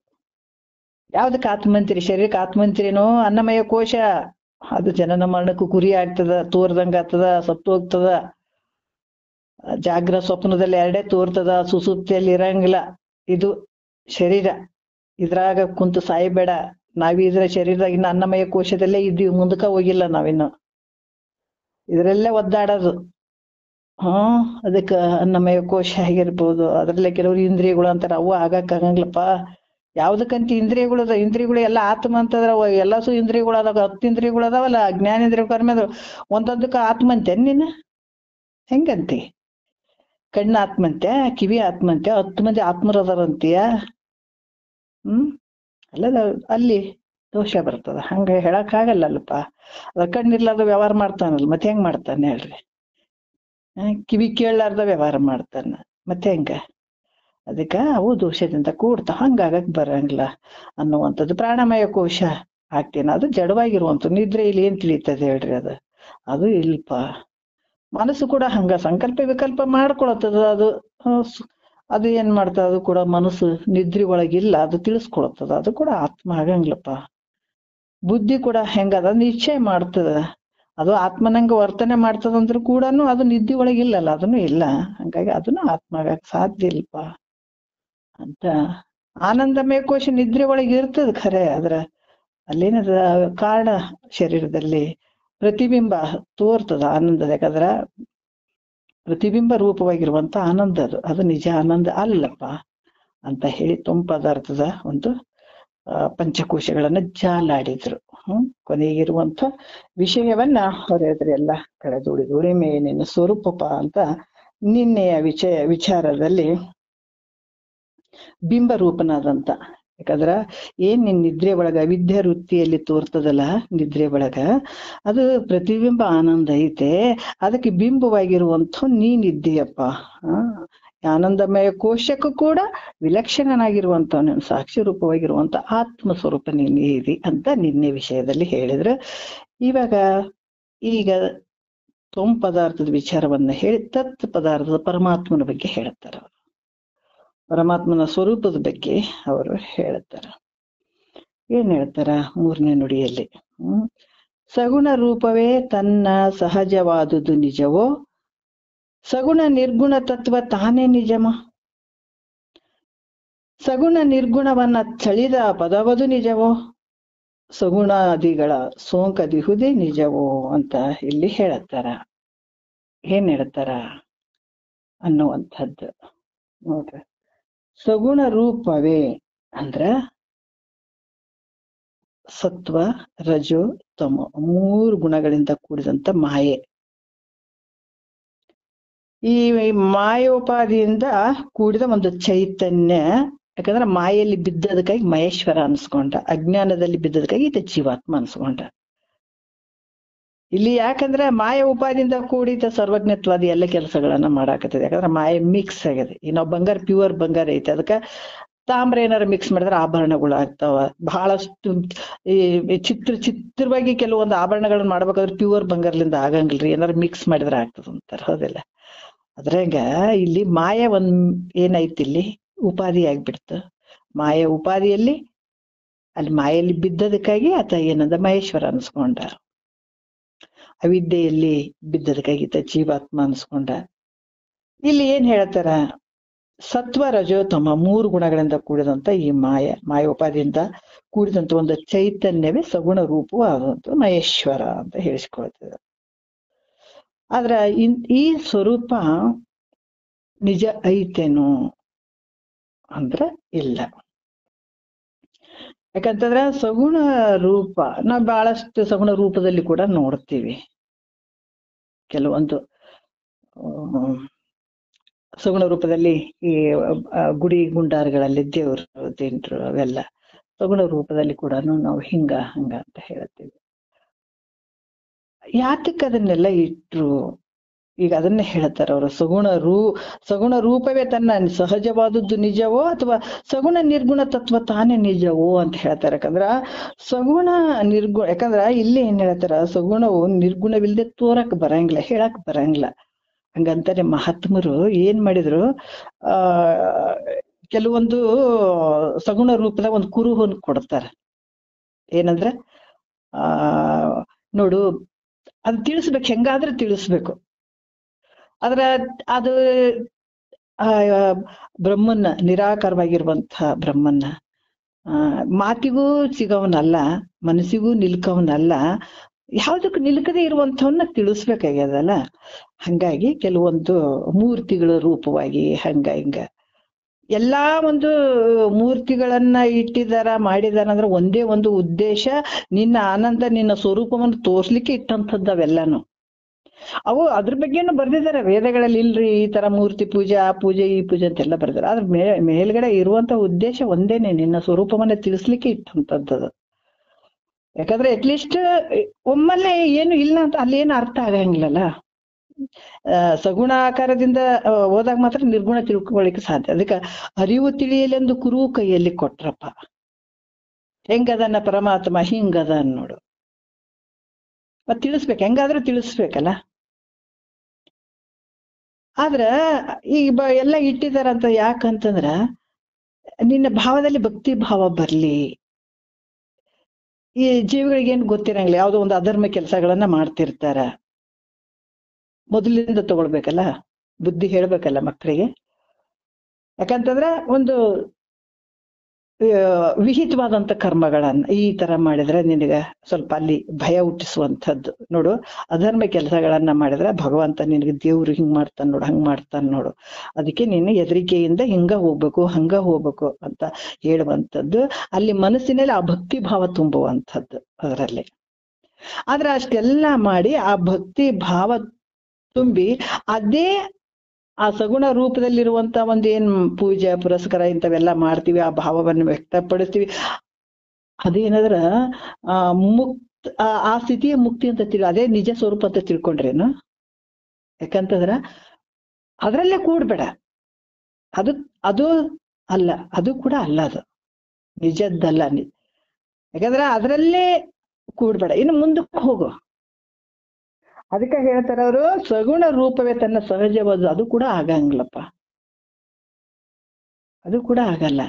Speaker 1: ಯಾವ್ದಕ್ಕೆ ಆತ್ಮಂತ್ರಿ? ಶರೀರಕ್ಕೆ ಆತ್ಮಂತ್ರಿನೋ ಅನ್ನಮಯ ಕೋಶ. ಅದು ಜನನ ಮರಣಕ್ಕೂ ಗುರಿ ಆಗ್ತದ, ತೋರ್ದಂಗ ಆಗ್ತದ, ಸತ್ತು ಹೋಗ್ತದ. ಜಾಗ್ರ ಸ್ವಪ್ನದಲ್ಲಿ ಎರಡೇ ತೋರ್ತದ, ಸುಸುಪ್ತಿಯಲ್ಲಿ ಇರಂಗಿಲ್ಲ. ಇದು ಶರೀರ. ಇದ್ರಾಗ ಕುಂತು ಸಾಯಬೇಡ. ನಾವಿದ್ರ ಶರೀರದಾಗ ಇನ್ನು ಅನ್ನಮಯ ಕೋಶದಲ್ಲೇ ಇದ್ದೀವಿ, ಮುಂದಕ್ಕ ಹೋಗಿಲ್ಲ ನಾವಿನ್ನು. ಇದ್ರಲ್ಲೇ ಒದ್ದಾಡೋದು. ಅದಕ್ಕ ಅನ್ನಮಯ ಕೋಶ ಆಗಿರ್ಬೋದು. ಅದ್ರಲ್ಲೇ ಕೆಲವ್ರು ಇಂದ್ರಿಯಗಳು ಅಂತಾರ, ಅವು ಆಗಂಗಿಲ್ಲಪ್ಪ. ಯಾವ್ದಕ್ಕಂತ ಇಂದ್ರಿಯಗಳು ಎಲ್ಲ ಆತ್ಮ ಅಂತಂದ್ರ ಎಲ್ಲಸು ಇಂದ್ರಿಯಗಳು ಅದಾವ. 10 ಇಂದ್ರಿಯಗಳು ಅದಾವಲ್ಲ, ಜ್ಞಾನೇಂದ್ರಿಯ ಕರ್ಮ. ಒಂದೊಂದಕ್ಕ ಆತ್ಮ ಅಂತೆ ನೀನ್ ಹೆಂಗಂತಿ? ಕಣ್ಣ ಆತ್ಮಂತೆ, ಕಿವಿ ಆತ್ಮಂತೆ, 10 ಮಂದಿ ಆತ್ಮರದಾರಂತೀಯ. ಅಲ್ಲ, ಅಲ್ಲಿ ದೋಷ ಬರ್ತದ. ಹಂಗ ಹೇಳಕ್ ಆಗಲ್ಲಲ್ಪ. ಅದ ಕಣ್ಣಿರ್ಲಾರ್ದ ವ್ಯವಹಾರ ಮಾಡ್ತಾನಲ್ಲ, ಮತ್ತೆ ಹೆಂಗ್ ಮಾಡ್ತಾನೆ ಹೇಳ್ರಿ? ಕಿವಿ ಕೇಳಲಾರ್ದ ವ್ಯವಹಾರ ಮಾಡ್ತಾನ, ಮತ್ತೆ ಹೆಂಗ? ಅದಕ್ಕ ಅವು ದೋಷದಿಂದ ಕೂಡ್ತಾವ, ಹಂಗಾಗಕ್ ಬರಂಗಿಲ್ಲ ಅನ್ನುವಂಥದ್ದು. ಪ್ರಾಣಮಯ ಕೋಶ ಆಗ್ತೇನ, ಅದು ಜಡವಾಗಿರುವಂತ. ನಿದ್ರೆ ಇಲ್ಲಿ ಏನ್ ತಿಳಿತದೆ ಹೇಳ್ರಿ? ಅದು ಇಲ್ಪ. ಮನಸ್ಸು ಕೂಡ ಹಂಗ ಸಂಕಲ್ಪ ವಿಕಲ್ಪ ಮಾಡ್ಕೊಳತ್ತದ. ಅದು ಏನ್ ಮಾಡ್ತದ? ಅದು ಕೂಡ ಮನಸ್ಸು ನಿದ್ರಿ ಒಳಗಿಲ್ಲ, ಅದು ತಿಳಿಸ್ಕೊಳತ್ತದ. ಅದು ಕೂಡ ಆತ್ಮ ಆಗಂಗಿಲ್ಲಪ್ಪ. ಬುದ್ಧಿ ಕೂಡ ಹೆಂಗದ, ನಿಶ್ಚಯ ಮಾಡ್ತದ. ಅದು ಆತ್ಮನಂಗ ವರ್ತನೆ ಮಾಡ್ತದಂದ್ರೂ ಕೂಡ ಅದು ನಿದ್ದೆ ಒಳಗಿಲ್ಲಲ್ಲ, ಅದನ್ನು ಇಲ್ಲ. ಹಂಗಾಗಿ ಅದನ್ನು ಆತ್ಮ ಆಗಕ್ ಸಾಧ್ಯ ಇಲ್ಪ ಅಂತ. ಆನಂದಮಯ ಕೋಶ ನಿದ್ರೆ ಒಳಗೆ ಇರ್ತದ ಖರೆ. ಅಲ್ಲೇನದ ಕಾರಣ ಶರೀರದಲ್ಲಿ ಪ್ರತಿಬಿಂಬ ತೋರ್ತದ ಆನಂದದ. ಯಾಕಂದ್ರ ಪ್ರತಿಬಿಂಬ ರೂಪವಾಗಿರುವಂತ ಆನಂದ ಅದು ನಿಜ ಆನಂದ ಅಲ್ಲಪ್ಪ ಅಂತ ಹೇಳಿ ಪದಾರ್ಥದ ಒಂದು ಪಂಚಕೋಶಗಳನ್ನ ಜಾಲಾಡಿದ್ರು. ಕೊನೆಗಿರುವಂತ ವಿಷಯವನ್ನ ಹೊರೆದ್ರೆ ಎಲ್ಲ ಕಳೆದುಳಿದು ಉಳಿಮೆ ನಿನ್ನ ಸ್ವರೂಪಪ ಅಂತ ನಿನ್ನೆಯ ವಿಚಾರದಲ್ಲಿ ಬಿಂಬ ರೂಪನಾದಂತ. ಯಾಕಂದ್ರ ಏನ್ ನಿನ್ ನಿದ್ರೆ ಒಳಗ ವಿದ್ಯಾ ವೃತ್ತಿಯಲ್ಲಿ ತೋರ್ತದಲ್ಲ, ನಿದ್ರೆ ಒಳಗ ಅದು ಪ್ರತಿಬಿಂಬ ಆನಂದ ಐತೆ. ಅದಕ್ಕೆ ಬಿಂಬವಾಗಿರುವಂಥ ನೀನಿದ್ದೀಯಪ್ಪ. ಆನಂದಮಯ ಕೋಶಕ್ಕೂ ಕೂಡ ವಿಲಕ್ಷಣನಾಗಿರುವಂತ ನೀನು ಸಾಕ್ಷಿ ರೂಪವಾಗಿರುವಂತ ಆತ್ಮ ಸ್ವರೂಪ ನೀನೇ ಇದಿ ಅಂತ ನಿನ್ನೆ ವಿಷಯದಲ್ಲಿ ಹೇಳಿದ್ರು. ಈಗ ಪದಾರ್ಥದ ವಿಚಾರವನ್ನ ಹೇಳಿ ತತ್ ಪದಾರ್ಥದ ಪರಮಾತ್ಮನ ಬಗ್ಗೆ ಹೇಳುತ್ತಾರ. ಪರಮಾತ್ಮನ ಸ್ವರೂಪದ ಬಗ್ಗೆ ಅವರು ಹೇಳುತ್ತಾರ. ಏನ್ ಹೇಳ್ತಾರ 3ನೇ ನುಡಿಯಲ್ಲಿ? ಸಗುಣ ರೂಪವೇ ತನ್ನ ಸಹಜವಾದುದು ನಿಜವೋ, ಸಗುಣ ನಿರ್ಗುಣ ತತ್ವ ತಾನೇ ನಿಜಮ. ಸಗುಣ ನಿರ್ಗುಣವನ್ನ ತಳಿದ ಪದವದು ನಿಜವೋ, ಸಗುಣಾದಿಗಳ ಸೋಂಕದಿಹುದೇ ನಿಜವೋ ಅಂತ ಇಲ್ಲಿ ಹೇಳತ್ತಾರ. ಏನ್ ಹೇಳ್ತಾರ ಅನ್ನುವಂಥದ್ದು ನೋಡ್ರಿ. ಸಗುಣ ರೂಪವೇ ಅಂದ್ರ ಸತ್ವ ರಜೋ ತಮ 3 ಗುಣಗಳಿಂದ ಕೂಡಿದಂತ ಮಾಯೆ. ಈ ಮಾಯೋಪಾದಿಯಿಂದ ಕೂಡಿದ ಒಂದು ಚೈತನ್ಯ. ಯಾಕಂದ್ರೆ ಮಾಯೆಯಲ್ಲಿ ಬಿದ್ದದಕ್ಕಾಗಿ ಮಹೇಶ್ವರ ಅನ್ಸ್ಕೊಂಡ, ಅಜ್ಞಾನದಲ್ಲಿ ಬಿದ್ದದಕ್ಕಾಗಿ ಈತ ಜೀವಾತ್ಮ ಅನ್ಸ್ಕೊಂಡ. ಇಲ್ಲಿ ಯಾಕಂದ್ರೆ ಮಾಯ ಉಪಾದಿಯಿಂದ ಕೂಡಿದ ಸರ್ವಜ್ಞತ್ವಾದಿ ಎಲ್ಲ ಕೆಲಸಗಳನ್ನ ಮಾಡಾಕತ್ತದೆ. ಯಾಕಂದ್ರೆ ಮಾಯ ಮಿಕ್ಸ್ ಆಗಿದೆ. ಈ ನಾವು ಬಂಗಾರ ಪ್ಯೂರ್ ಬಂಗಾರ ಐತೆ, ಅದಕ್ಕ ತಾಮ್ರ ಏನಾರ ಮಿಕ್ಸ್ ಮಾಡಿದ್ರೆ ಆಭರಣಗಳು ಆಗ್ತಾವ. ಬಹಳಷ್ಟು ಈ ಚಿತ್ರವಾಗಿ ಕೆಲವೊಂದು ಆಭರಣಗಳನ್ನ ಮಾಡ್ಬೇಕಾದ್ರೆ ಪ್ಯೂರ್ ಬಂಗಾರಲಿಂದ ಆಗಂಗಿಲ್ರಿ, ಏನಾರು ಮಿಕ್ಸ್ ಮಾಡಿದ್ರೆ ಆಗ್ತದ ಅಂತಾರ. ಹೌದಿಲ್ಲ? ಅದ್ರಾಗ ಇಲ್ಲಿ ಮಾಯ ಏನೈತಿ, ಇಲ್ಲಿ ಉಪಾಧಿ ಆಗ್ಬಿಡ್ತು. ಮಾಯ ಉಪಾಧಿಯಲ್ಲಿ ಅಲ್ಲಿ ಮಾಯಲ್ಲಿ ಬಿದ್ದದಕ್ಕಾಗಿ ಆತ ಏನಂದ ಮಹೇಶ್ವರ ಅನ್ಸ್ಕೊಂಡ. ಅವಿದ್ಯೆಯಲ್ಲಿ ಬಿದ್ದದಕ್ಕಾಗಿ ಆತ ಜೀವಾತ್ಮ ಅನ್ಸ್ಕೊಂಡ. ಇಲ್ಲಿ ಏನ್ ಹೇಳ್ತಾರ? ಸತ್ವ ರಜೋತಮ 3 ಗುಣಗಳಿಂದ ಕೂಡಿದಂತ ಈ ಮಾಯೋಪಾದಿಯಿಂದ ಕೂಡಿದಂತ ಒಂದು ಚೈತನ್ಯವೇ ಸಗುಣ ರೂಪವೂ ಆದಂತ ಮಹೇಶ್ವರ ಅಂತ ಹೇಳಿಸ್ಕೊಳ್ತದೆ. ಆದ್ರ ಈ ಸ್ವರೂಪ ನಿಜ ಐತೇನು ಅಂದ್ರ ಇಲ್ಲ. ಯಾಕಂತಂದ್ರ ಸಗುಣ ರೂಪ ನಾವು ಬಹಳಷ್ಟು ಸಗುಣ ರೂಪದಲ್ಲಿ ಕೂಡ ನೋಡ್ತೀವಿ. ಕೆಲವೊಂದು ಸಗುಣ ರೂಪದಲ್ಲಿ ಈ ಗುಡಿ ಗುಂಡಾರಗಳಲ್ಲಿ ದೇವರು ದೇನ್ರು ಅವೆಲ್ಲ ಸಗುಣ ರೂಪದಲ್ಲಿ ಕೂಡ ನಾವು ಹಿಂಗ ಹಂಗ ಅಂತ ಹೇಳ್ತೀವಿ. ಯಾತಕ್ಕೆ ಅದನ್ನೆಲ್ಲ ಇಟ್ರು ಈಗ ಅದನ್ನೇ ಹೇಳ್ತಾರೆ ಅವರು. ಸಗುಣ ರೂಪವೇ ತನ್ನ ಸಹಜವಾದದ್ದು ನಿಜವೋ ಅಥವಾ ಸಗುಣ ನಿರ್ಗುಣ ತತ್ವ ತಾನೇ ನಿಜವೋ ಅಂತ ಹೇಳ್ತಾರೆ. ಯಾಕಂದ್ರ ಸಗುಣ ನಿರ್ಗುಣ, ಯಾಕಂದ್ರ ಇಲ್ಲಿ ಏನ್ ಹೇಳ್ತಾರ, ಸಗುಣವು ನಿರ್ಗುಣವಿಲ್ಲದೆ ತೋರಕ್ ಬರಂಗಿಲ್ಲ, ಹೇಳಕ್ ಬರಂಗಿಲ್ಲ. ಹಂಗಂತಾರೆ ಮಹಾತ್ಮರು ಏನ್ ಮಾಡಿದ್ರು, ಆ ಕೆಲವೊಂದು ಸಗುಣ ರೂಪದ ಒಂದು ಕುರುಹನ್ನು ಕೊಡ್ತಾರೆ. ಏನಂದ್ರೆ ಆ ನೋಡು, ಅದು ತಿಳಿಸ್ಬೇಕು, ಹೆಂಗಾದ್ರೆ ತಿಳಿಸ್ಬೇಕು. ಆದ್ರ ಅದು ಆ ಬ್ರಹ್ಮನ್ನ, ನಿರಾಕಾರವಾಗಿರುವಂತಹ ಬ್ರಹ್ಮನ್ನ ಮಾತಿಗೂ ಸಿಗವನಲ್ಲ, ಮನಸ್ಸಿಗೂ ನಿಲ್ಕವನಲ್ಲ, ಯಾವ್ದಕ್ಕೂ ನಿಲ್ಕದೇ ಇರುವಂಥವನ್ನ ತಿಳಿಸ್ಬೇಕಾಗ್ಯದಲ್ಲ. ಹಂಗಾಗಿ ಕೆಲವೊಂದು ಮೂರ್ತಿಗಳ ರೂಪವಾಗಿ ಹಂಗ ಹಿಂಗ ಎಲ್ಲಾ ಒಂದು ಮೂರ್ತಿಗಳನ್ನ ಇಟ್ಟಿದಾರ, ಮಾಡಿದಾರ ಅಂದ್ರೆ ಒಂದೇ ಒಂದು ಉದ್ದೇಶ, ನಿನ್ನ ಆನಂದ, ನಿನ್ನ ಸ್ವರೂಪವನ್ನು ತೋರ್ಸ್ಲಿಕ್ಕೆ ಇಟ್ಟಂಥದ್ದು ಅವೆಲ್ಲಾನು. ಅವು ಅದ್ರ ಬಗ್ಗೆನು ಬರ್ದಿದ್ದಾರೆ ವೇದಗಳಲ್ಲಿ. ಇಲ್ರಿ ಈ ತರ ಮೂರ್ತಿ ಪೂಜೆ, ಆ ಪೂಜೆ, ಈ ಪೂಜೆ ಅಂತೆಲ್ಲ ಬರ್ದಿದ್ದಾರೆ. ಆದ್ರೆ ಮೇಲ್ಗಡೆ ಇರುವಂತ ಉದ್ದೇಶ ಒಂದೇನೆ, ನಿನ್ನ ಸ್ವರೂಪವನ್ನ ತಿಳಿಸ್ಲಿಕ್ಕೆ ಇಟ್ಟಂತದ್ದು. ಯಾಕಂದ್ರೆ ಅಟ್ಲೀಸ್ಟ್ ಒಮ್ಮಲ್ಲೇ ಏನು ಇಲ್ಲ ಅಂತ ಅಲ್ಲೇನು ಅರ್ಥ ಆಗಂಗಿಲ್ಲಲ್ಲ. ಸಗುಣ ಆಕಾರದಿಂದ ಹೋದಾಗ ಮಾತ್ರ ನಿರ್ಗುಣ ತಿಳ್ಕೊಳಿಕ್ಕೆ ಸಾಧ್ಯ. ಅದಕ್ಕೆ ಅರಿವು ತಿಳಿಯಲೆಂದು ಕುರು ಕೈಯಲ್ಲಿ ಕೊಟ್ರಪ್ಪ. ಹೆಂಗದನ್ನ ಪರಮಾತ್ಮ, ಹಿಂಗದ ನೋಡು, ಮತ್ ತಿಳಿಸ್ಬೇಕು, ಹೆಂಗಾದ್ರೂ ತಿಳಿಸ್ಬೇಕಲ್ಲ. ಆದ್ರ ಈಗ ಎಲ್ಲ ಇಟ್ಟಿದಾರಂತ ಯಾಕಂತಂದ್ರ ನಿನ್ನ ಭಾವದಲ್ಲಿ ಭಕ್ತಿ ಭಾವ ಬರ್ಲಿ. ಈ ಜೀವಿಗಳಿಗೇನು ಗೊತ್ತಿರಂಗಿಲ್ಲ, ಯಾವ್ದೋ ಒಂದು ಅಧರ್ಮ ಕೆಲಸಗಳನ್ನ ಮಾಡ್ತಿರ್ತಾರ. ಮೊದಲಿಂದ ತಗೊಳ್ಬೇಕಲ್ಲ, ಬುದ್ಧಿ ಹೇಳ್ಬೇಕಲ್ಲ ಮಕ್ಕಳಿಗೆ. ಯಾಕಂತಂದ್ರ ಒಂದು ವಿಹಿತವಾದಂತ ಕರ್ಮಗಳನ್ನ ಈ ತರ ಮಾಡಿದ್ರೆ ನಿನಗ ಸ್ವಲ್ಪ ಅಲ್ಲಿ ಭಯ ಹುಟ್ಟಿಸುವಂಥದ್ದು. ನೋಡು, ಅಧರ್ಮ ಕೆಲಸಗಳನ್ನ ಮಾಡಿದ್ರೆ ಭಗವಂತ ನಿನಗೆ ದೇವ್ರು ಹಿಂಗ್ ಮಾಡ್ತಾನ ನೋಡು, ಹಂಗ್ ಮಾಡ್ತಾನ ನೋಡು, ಅದಕ್ಕೆ ನೀನು ಎದರಿಕೆಯಿಂದ ಹಿಂಗ ಹೋಗ್ಬೇಕು, ಹಂಗ ಹೋಗ್ಬೇಕು ಅಂತ ಹೇಳುವಂಥದ್ದು. ಅಲ್ಲಿ ಮನಸ್ಸಿನಲ್ಲಿ ಆ ಭಕ್ತಿ ಭಾವ ತುಂಬುವಂಥದ್ದು ಅದರಲ್ಲಿ. ಆದ್ರೆ ಅಷ್ಟೆಲ್ಲ ಮಾಡಿ ಆ ಭಕ್ತಿ ಭಾವ ತುಂಬಿ ಅದೇ ಆ ಸಗುಣ ರೂಪದಲ್ಲಿರುವಂತ ಒಂದ್ ಏನ್ ಪೂಜೆ ಪುರಸ್ಕಾರ ಇಂಥವೆಲ್ಲ ಮಾಡ್ತೀವಿ, ಆ ಭಾವವನ್ನು ವ್ಯಕ್ತಪಡಿಸ್ತೀವಿ, ಅದೇನಾದ್ರ ಆ ಸ್ಥಿತಿಯ ಮುಕ್ತಿ ಅಂತ ಅದೇ ನಿಜ ಸ್ವರೂಪ ಅಂತ ತಿಳ್ಕೊಂಡ್ರೇನು. ಯಾಕಂತಂದ್ರ ಅದ್ರಲ್ಲೇ ಕೂಡ್ಬೇಡ, ಅದು ಅಲ್ಲ, ಅದು ಕೂಡ ಅಲ್ಲ, ಅದು ನಿಜದ್ದಲ್ಲ. ಯಾಕಂದ್ರ ಅದ್ರಲ್ಲೇ ಕೂಡ್ಬೇಡ, ಇನ್ನು ಮುಂದಕ್ಕೆ ಹೋಗು. ಅದಕ್ಕೆ ಹೇಳ್ತಾರ ಅವರು, ಸಗುಣ ರೂಪವೇ ತನ್ನ ಸಹಜವಾದ, ಅದು ಕೂಡ ಆಗಂಗಿಲ್ಲಪ್ಪ, ಅದು ಕೂಡ ಆಗಲ್ಲ.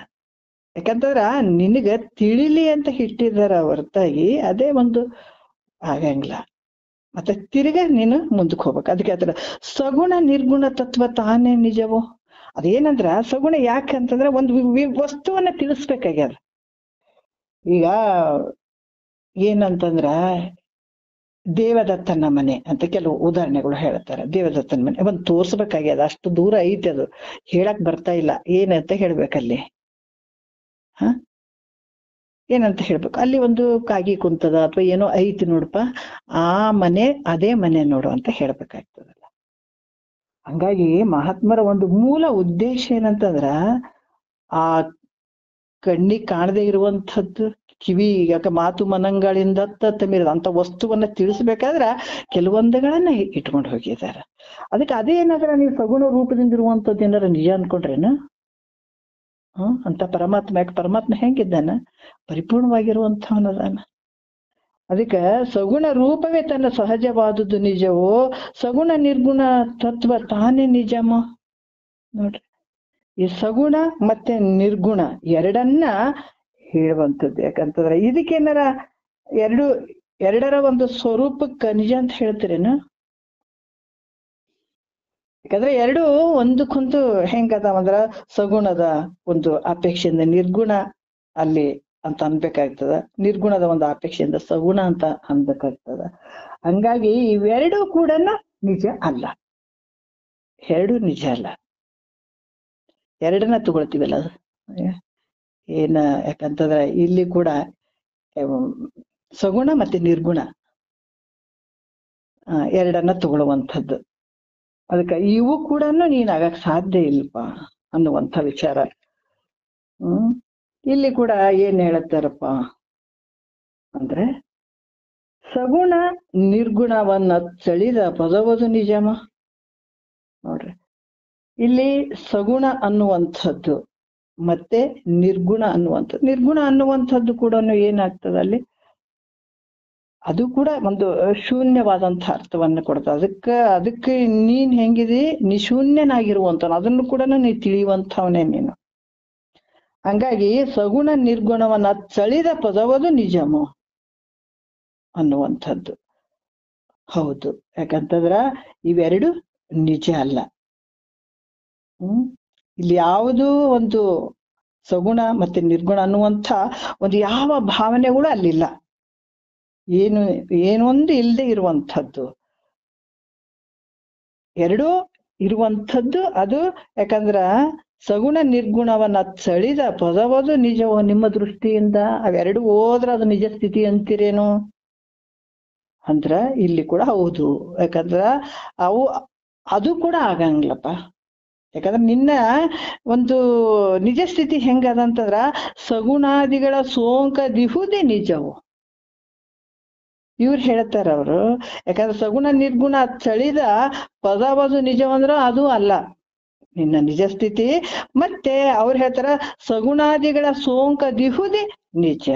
Speaker 1: ಯಾಕಂತಂದ್ರ ನಿನಗ ತಿಳಿಲಿ ಅಂತ ಇಟ್ಟಿದಾರ ಹೊರತಾಗಿ ಅದೇ ಒಂದು ಆಗಂಗಿಲ್ಲ. ಮತ್ತೆ ತಿರ್ಗ ನೀನು ಮುಂದಕ್ಕೆ ಹೋಗ್ಬೇಕು. ಅದಕ್ಕೆ ಹೇಳ್ತಾರ ಸಗುಣ ನಿರ್ಗುಣ ತತ್ವ ತಾನೇ ನಿಜವೋ. ಅದೇನಂದ್ರ ಸಗುಣ ಯಾಕಂತಂದ್ರ ಒಂದು ವಸ್ತುವನ್ನ ತಿಳಿಸ್ಬೇಕಾಗ್ಯದ. ಈಗ ಏನಂತಂದ್ರ ದೇವದತ್ತನ ಮನೆ ಅಂತ ಕೆಲವು ಉದಾಹರಣೆಗಳು ಹೇಳ್ತಾರೆ. ದೇವದತ್ತನ ಮನೆ ಒಂದ್ ತೋರ್ಸ್ಬೇಕಾಗ್ಯದ, ಅಷ್ಟು ದೂರ ಐತಿ, ಅದು ಹೇಳಕ್ ಬರ್ತಾ ಇಲ್ಲ. ಏನಂತ ಹೇಳ್ಬೇಕಲ್ಲಿ, ಏನಂತ ಹೇಳ್ಬೇಕು, ಅಲ್ಲಿ ಒಂದು ಕಾಗಿ ಕುಂತದ ಅಥವಾ ಏನೋ ಐತಿ ನೋಡಪ್ಪ, ಆ ಮನೆ ಅದೇ ಮನೆ ನೋಡು ಅಂತ ಹೇಳ್ಬೇಕಾಗ್ತದಲ್ಲ. ಹಂಗಾಗಿ ಮಹಾತ್ಮರ ಒಂದು ಮೂಲ ಉದ್ದೇಶ ಏನಂತಂದ್ರ ಆ ಕಣ್ಣಿಗೆ ಕಾಣದೇ ಇರುವಂಥದ್ದು, ಕಿವಿ ಯಾಕ ಮಾತು ಮನಂಗಳಿಂದ ತಮ್ಮಿರದ ಅಂತ ವಸ್ತುವನ್ನ ತಿಳಿಸ್ಬೇಕಾದ್ರ ಕೆಲವೊಂದುಗಳನ್ನ ಇಟ್ಕೊಂಡು ಹೋಗಿದ್ದಾರೆ. ಅದಕ್ಕೆ ಅದೇ ಏನಾದ್ರ ನೀವು ಸಗುಣ ರೂಪದಿಂದ ಇರುವಂತದ್ದು ಏನಾರ ನಿಜ ಅನ್ಕೊಂಡ್ರೇನು? ಅಂತ ಪರಮಾತ್ಮ, ಯಾಕೆ ಪರಮಾತ್ಮ ಹೆಂಗಿದ್ದಾನ? ಪರಿಪೂರ್ಣವಾಗಿರುವಂಥವನದಾನ. ಅದಕ್ಕೆ ಸಗುಣ ರೂಪವೇ ತನ್ನ ಸಹಜವಾದದ್ದು ನಿಜವೋ, ಸಗುಣ ನಿರ್ಗುಣ ತತ್ವ ತಾನೇ ನಿಜಮೋ. ನೋಡ್ರಿ, ಈ ಸಗುಣ ಮತ್ತೆ ನಿರ್ಗುಣ ಎರಡನ್ನ ಹೇಳುವಂಥದ್ದು. ಯಾಕಂತಂದ್ರೆ ಇದಕ್ಕೇನಾರ ಎರಡರ ಒಂದು ಸ್ವರೂಪಕ್ಕೆ ನಿಜ ಅಂತ ಹೇಳ್ತೀರೇನು? ಯಾಕಂದ್ರೆ ಎರಡು ಒಂದಕ್ಕೊಂದು ಹೆಂಗದಾವಂದ್ರ ಸಗುಣದ ಒಂದು ಅಪೇಕ್ಷೆಯಿಂದ ನಿರ್ಗುಣ ಅಲ್ಲಿ ಅಂತ ಅನ್ಬೇಕಾಗ್ತದ, ನಿರ್ಗುಣದ ಒಂದು ಅಪೇಕ್ಷೆಯಿಂದ ಸಗುಣ ಅಂತ ಅನ್ಬೇಕಾಗ್ತದ. ಹಂಗಾಗಿ ಇವೆರಡೂ ಕೂಡ ನಿಜ ಅಲ್ಲ, ಎರಡೂ ನಿಜ ಅಲ್ಲ. ಎರಡನ್ನ ತಗೊಳ್ತೀವಲ್ಲ ಏನ, ಯಾಕಂತಂದ್ರೆ ಇಲ್ಲಿ ಕೂಡ ಸಗುಣ ಮತ್ತೆ ನಿರ್ಗುಣ ಎರಡನ್ನ ತಗೊಳ್ಳುವಂಥದ್ದು. ಅದಕ್ಕೆ ಇವು ಕೂಡ ನೀನ್ ಆಗಕ್ ಸಾಧ್ಯ ಇಲ್ಲಪ್ಪ ಅನ್ನುವಂಥ ವಿಚಾರ. ಇಲ್ಲಿ ಕೂಡ ಏನ್ ಹೇಳತ್ತಾರಪ್ಪ ಅಂದ್ರೆ, ಸಗುಣ ನಿರ್ಗುಣವನ್ನ ಚಳಿದ ಪದವದು ನಿಜಮ. ಇಲ್ಲಿ ಸಗುಣ ಅನ್ನುವಂಥದ್ದು ಮತ್ತೆ ನಿರ್ಗುಣ ಅನ್ನುವಂಥದ್ದು. ನಿರ್ಗುಣ ಅನ್ನುವಂಥದ್ದು ಕೂಡ ಏನಾಗ್ತದೆ ಅಲ್ಲಿ, ಅದು ಕೂಡ ಒಂದು ಶೂನ್ಯವಾದಂಥ ಅರ್ಥವನ್ನ ಕೊಡ್ತದೆ. ಅದಕ್ಕೆ ನೀನ್ ಹೆಂಗಿದೆ, ನಿಶೂನ್ಯನಾಗಿರುವಂತ, ಅದನ್ನು ಕೂಡ ನೀ ತಿಳಿಯುವಂಥವನೇ ನೀನು. ಹಂಗಾಗಿ ಸಗುಣ ನಿರ್ಗುಣವನ್ನ ಚಳಿದ ಪದವದು ನಿಜಮು ಅನ್ನುವಂಥದ್ದು. ಹೌದು, ಯಾಕಂತಂದ್ರ ಇವೆರಡು ನಿಜ ಅಲ್ಲ. ಇಲ್ಲಿ ಯಾವುದೂ ಒಂದು ಸಗುಣ ಮತ್ತೆ ನಿರ್ಗುಣ ಅನ್ನುವಂಥ ಒಂದು ಯಾವ ಭಾವನೆಗಳು ಅಲ್ಲಿಲ್ಲ. ಏನೊಂದು ಇಲ್ಲದೆ ಇರುವಂಥದ್ದು, ಎರಡೂ ಇರುವಂಥದ್ದು ಅದು. ಯಾಕಂದ್ರ ಸಗುಣ ನಿರ್ಗುಣವನ್ನ ಚಳಿದ ಪದವದು ನಿಜವೋ ನಿಮ್ಮ ದೃಷ್ಟಿಯಿಂದ. ಅವೆರಡು ಹೋದ್ರ ಅದು ನಿಜ ಸ್ಥಿತಿ ಅಂತೀರೇನು ಅಂದ್ರ ಇಲ್ಲಿ ಕೂಡ ಹೌದು. ಯಾಕಂದ್ರ ಅದು ಕೂಡ ಆಗಂಗಿಲ್ಲಪ್ಪ. ಯಾಕಂದ್ರೆ ನಿನ್ನ ಒಂದು ನಿಜ ಸ್ಥಿತಿ ಹೆಂಗದಂತಂದ್ರ ಸಗುಣಾದಿಗಳ ಸೋಂಕದಿಹುದೇ ನಿಜವು. ಇವ್ರು ಹೇಳ್ತಾರ ಅವರು. ಯಾಕಂದ್ರೆ ಸಗುಣ ನಿರ್ಗುಣ ಚಳಿದ ಪದವದು ನಿಜವಂದ್ರ ಅದು ಅಲ್ಲ ನಿನ್ನ ನಿಜ ಸ್ಥಿತಿ. ಮತ್ತೆ ಅವ್ರು ಹೇಳ್ತಾರ ಸಗುಣಾದಿಗಳ ಸೋಂಕದಿಹುದೇ ನಿಜ.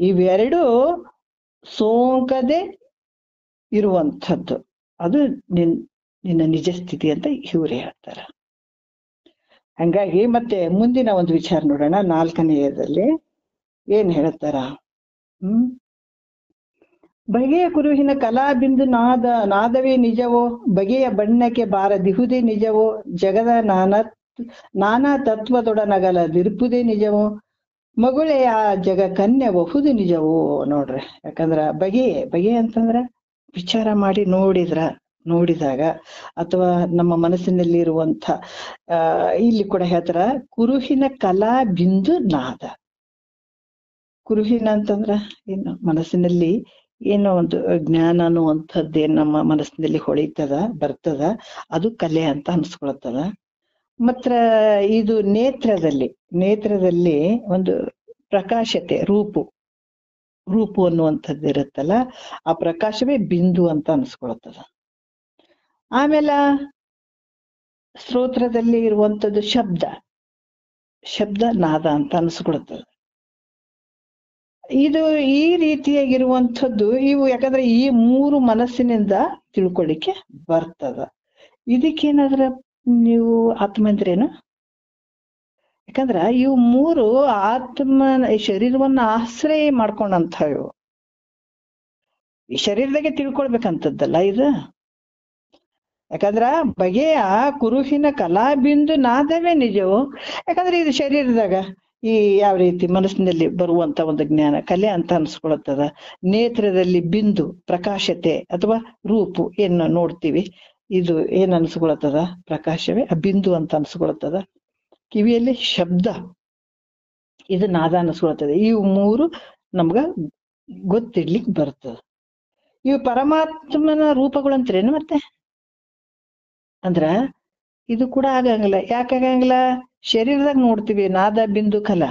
Speaker 1: ಇವೆರಡು ಸೋಂಕದೆ ಇರುವಂಥದ್ದು ಅದು ನಿನ್ನ ನಿಜ ಸ್ಥಿತಿ ಅಂತ ಇವ್ರು ಹೇಳ್ತಾರ. ಹಂಗಾಗಿ ಮತ್ತೆ ಮುಂದಿನ ಒಂದು ವಿಚಾರ ನೋಡೋಣ. 4ನೇಯದಲ್ಲಿ ಏನ್ ಹೇಳ್ತಾರ. ಬಗೆಯ ಕುರುಹಿನ ಕಲಾಬಿಂದು ನಾದವೇ ನಿಜವೋ, ಬಗೆಯ ಬಣ್ಣಕ್ಕೆ ಬಾರದಿಹುದೇ ನಿಜವೋ, ಜಗದ ನಾನಾ ತತ್ವದೊಡನಗಲದಿರುಪುದೇ ನಿಜವೋ, ಮಗುಳೆಯ ಜಗ ಕನ್ಯೆ ಬಹುದು ನಿಜವೋ. ನೋಡ್ರಿ, ಯಾಕಂದ್ರ ಬಗೆ ಅಂತಂದ್ರ ವಿಚಾರ ಮಾಡಿ ನೋಡಿದಾಗ ಅಥವಾ ನಮ್ಮ ಮನಸ್ಸಿನಲ್ಲಿ ಇರುವಂತ ಇಲ್ಲಿ ಕೂಡ ಹೇಳ್ತಾರ ಕುರುಹಿನ ಕಲಾ ಬಿಂದು ನಾದ. ಕುರುಹಿನ ಅಂತಂದ್ರ ಏನು, ಮನಸ್ಸಿನಲ್ಲಿ ಏನೋ ಒಂದು ಜ್ಞಾನ ಅನ್ನುವಂಥದ್ದೇನ್ ನಮ್ಮ ಮನಸ್ಸಿನಲ್ಲಿ ಬರ್ತದ, ಅದು ಕಲೆ ಅಂತ ಅನ್ಸ್ಕೊಳತ್ತದ. ಮತ್ತ ಇದು ನೇತ್ರದಲ್ಲಿ ಒಂದು ಪ್ರಕಾಶತೆ, ರೂಪು ಅನ್ನುವಂಥದ್ದು ಇರುತ್ತಲ್ಲ, ಆ ಪ್ರಕಾಶವೇ ಬಿಂದು ಅಂತ ಅನ್ಸ್ಕೊಳತ್ತದ. ಆಮೇಲೆ ಸ್ತೋತ್ರದಲ್ಲಿ ಇರುವಂಥದ್ದು ಶಬ್ದ ನಾದ ಅಂತ ಅನ್ಸ್ಕೊಳತ್ತದ. ಇದು ಈ ರೀತಿಯಾಗಿರುವಂಥದ್ದು ಇವು. ಯಾಕಂದ್ರೆ ಈ 3 ಮನಸ್ಸಿನಿಂದ ತಿಳ್ಕೊಳ್ಳಿಕ್ಕೆ ಬರ್ತದ. ಇದಕ್ಕೇನಾದ್ರ ನೀವು ಆತ್ಮ ಅಂದ್ರೇನು? ಯಾಕಂದ್ರ ಇವು 3 ಶರೀರವನ್ನ ಆಶ್ರಯ ಮಾಡ್ಕೊಂಡಂತ ಇವು. ಈ ಶರೀರದಾಗೆ ತಿಳ್ಕೊಳ್ಬೇಕಂತದ್ದಲ್ಲ ಇದು. ಯಾಕಂದ್ರ ಬಗೆಯ ಕುರುಹಿನ ಕಲಾಬಿಂದು ನಾದವೇ ನಿಜವು. ಯಾಕಂದ್ರೆ ಇದು ಶರೀರದಾಗ ಈ ಯಾವ ರೀತಿ ಮನಸ್ಸಿನಲ್ಲಿ ಬರುವಂತ ಒಂದು ಜ್ಞಾನ ಕಲೆ ಅಂತ ಅನ್ಸ್ಕೊಳತ್ತದ. ನೇತ್ರದಲ್ಲಿ ಬಿಂದು ಪ್ರಕಾಶತೆ ಅಥವಾ ರೂಪು ಏನು ನೋಡ್ತೀವಿ, ಇದು ಏನ್ ಅನ್ಸ್ಕೊಳತ್ತದ, ಪ್ರಕಾಶವೇ ಆ ಬಿಂದು ಅಂತ ಅನ್ಸ್ಕೊಳತ್ತದ. ಕಿವಿಯಲ್ಲಿ ಶಬ್ದ, ಇದು ನಾದ ಅನ್ಸ್ಕೊಳತ್ತದ. ಇವು 3 ನಮ್ಗ ಗೊತ್ತಿಡ್ಲಿಕ್ಕೆ ಬರ್ತದ. ಇವು ಪರಮಾತ್ಮನ ರೂಪಗಳಂತ್ರೇನು ಮತ್ತೆ ಅಂದ್ರ ಇದು ಕೂಡ ಆಗಂಗಿಲ್ಲ. ಯಾಕಾಗಂಗಿಲ್ಲ? ಶರೀರದಾಗ ನೋಡ್ತೀವಿ ನಾದ ಬಿಂದು ಕಲ,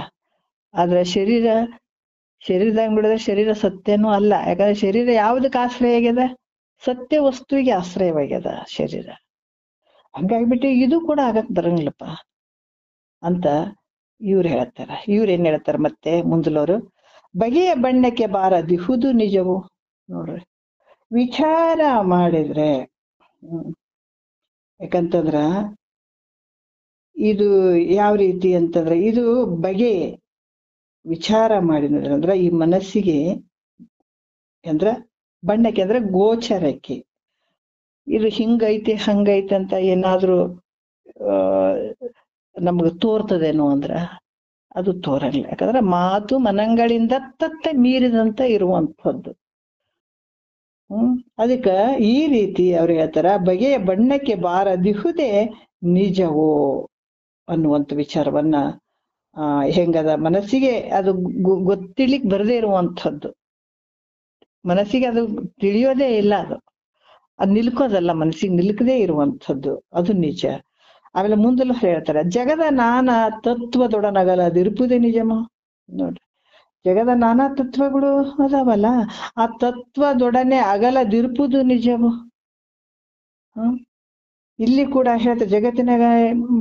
Speaker 1: ಆದ್ರ ಶರೀರದಾಗ ನೋಡಿದ್ರೆ ಶರೀರ ಸತ್ಯನೂ ಅಲ್ಲ. ಯಾಕಂದ್ರೆ ಶರೀರ ಯಾವ್ದಕ್ ಆಶ್ರಯ ಆಗ್ಯದ? ಸತ್ಯ ವಸ್ತುವಿಗೆ ಆಶ್ರಯವಾಗ್ಯದ ಶರೀರ. ಹಂಗಾಗ್ಬಿಟ್ಟು ಇದು ಕೂಡ ಆಗಕ್ ಬರಂಗಿಲ್ಲಪ್ಪ ಅಂತ ಇವ್ರು ಹೇಳ್ತಾರ. ಇವ್ರೇನ್ ಹೇಳ್ತಾರ ಮತ್ತೆ ಮುಂದಲವರು, ಬಗೆಯ ಬಣ್ಣಕ್ಕೆ ಬಾರದಿಹುದು ನಿಜವು. ನೋಡ್ರಿ, ವಿಚಾರ ಮಾಡಿದ್ರೆ ಯಾಕಂತಂದ್ರ ಇದು ಯಾವ ರೀತಿ ಅಂತಂದ್ರೆ, ಇದು ಬಗೆ ವಿಚಾರ ಮಾಡಿದ್ರೆ ಈ ಮನಸ್ಸಿಗೆ ಅಂದ್ರ ಬಣ್ಣಕ್ಕೆ ಅಂದ್ರೆ ಗೋಚರಕ್ಕೆ ಇದು ಹಿಂಗೈತಿ ಹಂಗೈತಿ ಅಂತ ಏನಾದ್ರೂ ನಮ್ಗೆ ತೋರ್ತದೇನೋ ಅಂದ್ರ ಅದು ತೋರಂಗಿಲ್ಲ. ಯಾಕಂದ್ರೆ ಮಾತು ಮನಗಳಿಂದ ತತ್ತ ಮೀರಿದಂತ ಇರುವಂಥದ್ದು. ಅದಕ್ಕ ಈ ರೀತಿ ಅವ್ರು ಹೇಳ್ತಾರ, ಬಗೆಯ ಬಣ್ಣಕ್ಕೆ ಬಾರದಿಹುದೇ ನಿಜವೋ ಅನ್ನುವಂಥ ವಿಚಾರವನ್ನ ಹೆಂಗದ ಮನಸ್ಸಿಗೆ ಅದು ಗೊತ್ತಿಡ್ಲಿಕ್ಕೆ ಬರದೇ ಇರುವಂಥದ್ದು, ಮನಸ್ಸಿಗೆ ಅದು ತಿಳಿಯೋದೇ ಇಲ್ಲ, ಅದು ನಿಲ್ಕೋದಲ್ಲ, ಮನಸ್ಸಿಗೆ ನಿಲ್ಕದೇ ಇರುವಂಥದ್ದು ಅದು ನಿಜ. ಆಮೇಲೆ ಮುಂದೆಲ್ಲ ಹೇಳ್ತಾರ, ಜಗದ ನಾನಾ ತತ್ವದೊಡನಗಲದಿರುಪುದೇ ನಿಜಮೋ. ನೋಡ್ರಿ, ಜಗದ ನಾನಾ ತತ್ವಗಳು ಅದಾವಲ್ಲ, ಆ ತತ್ವದೊಡನೆ ಅಗಲದಿರುಪುದು ನಿಜವು. ಇಲ್ಲಿ ಕೂಡ ಹೇಳ್ತಾರೆ ಜಗತ್ತಿನಾಗ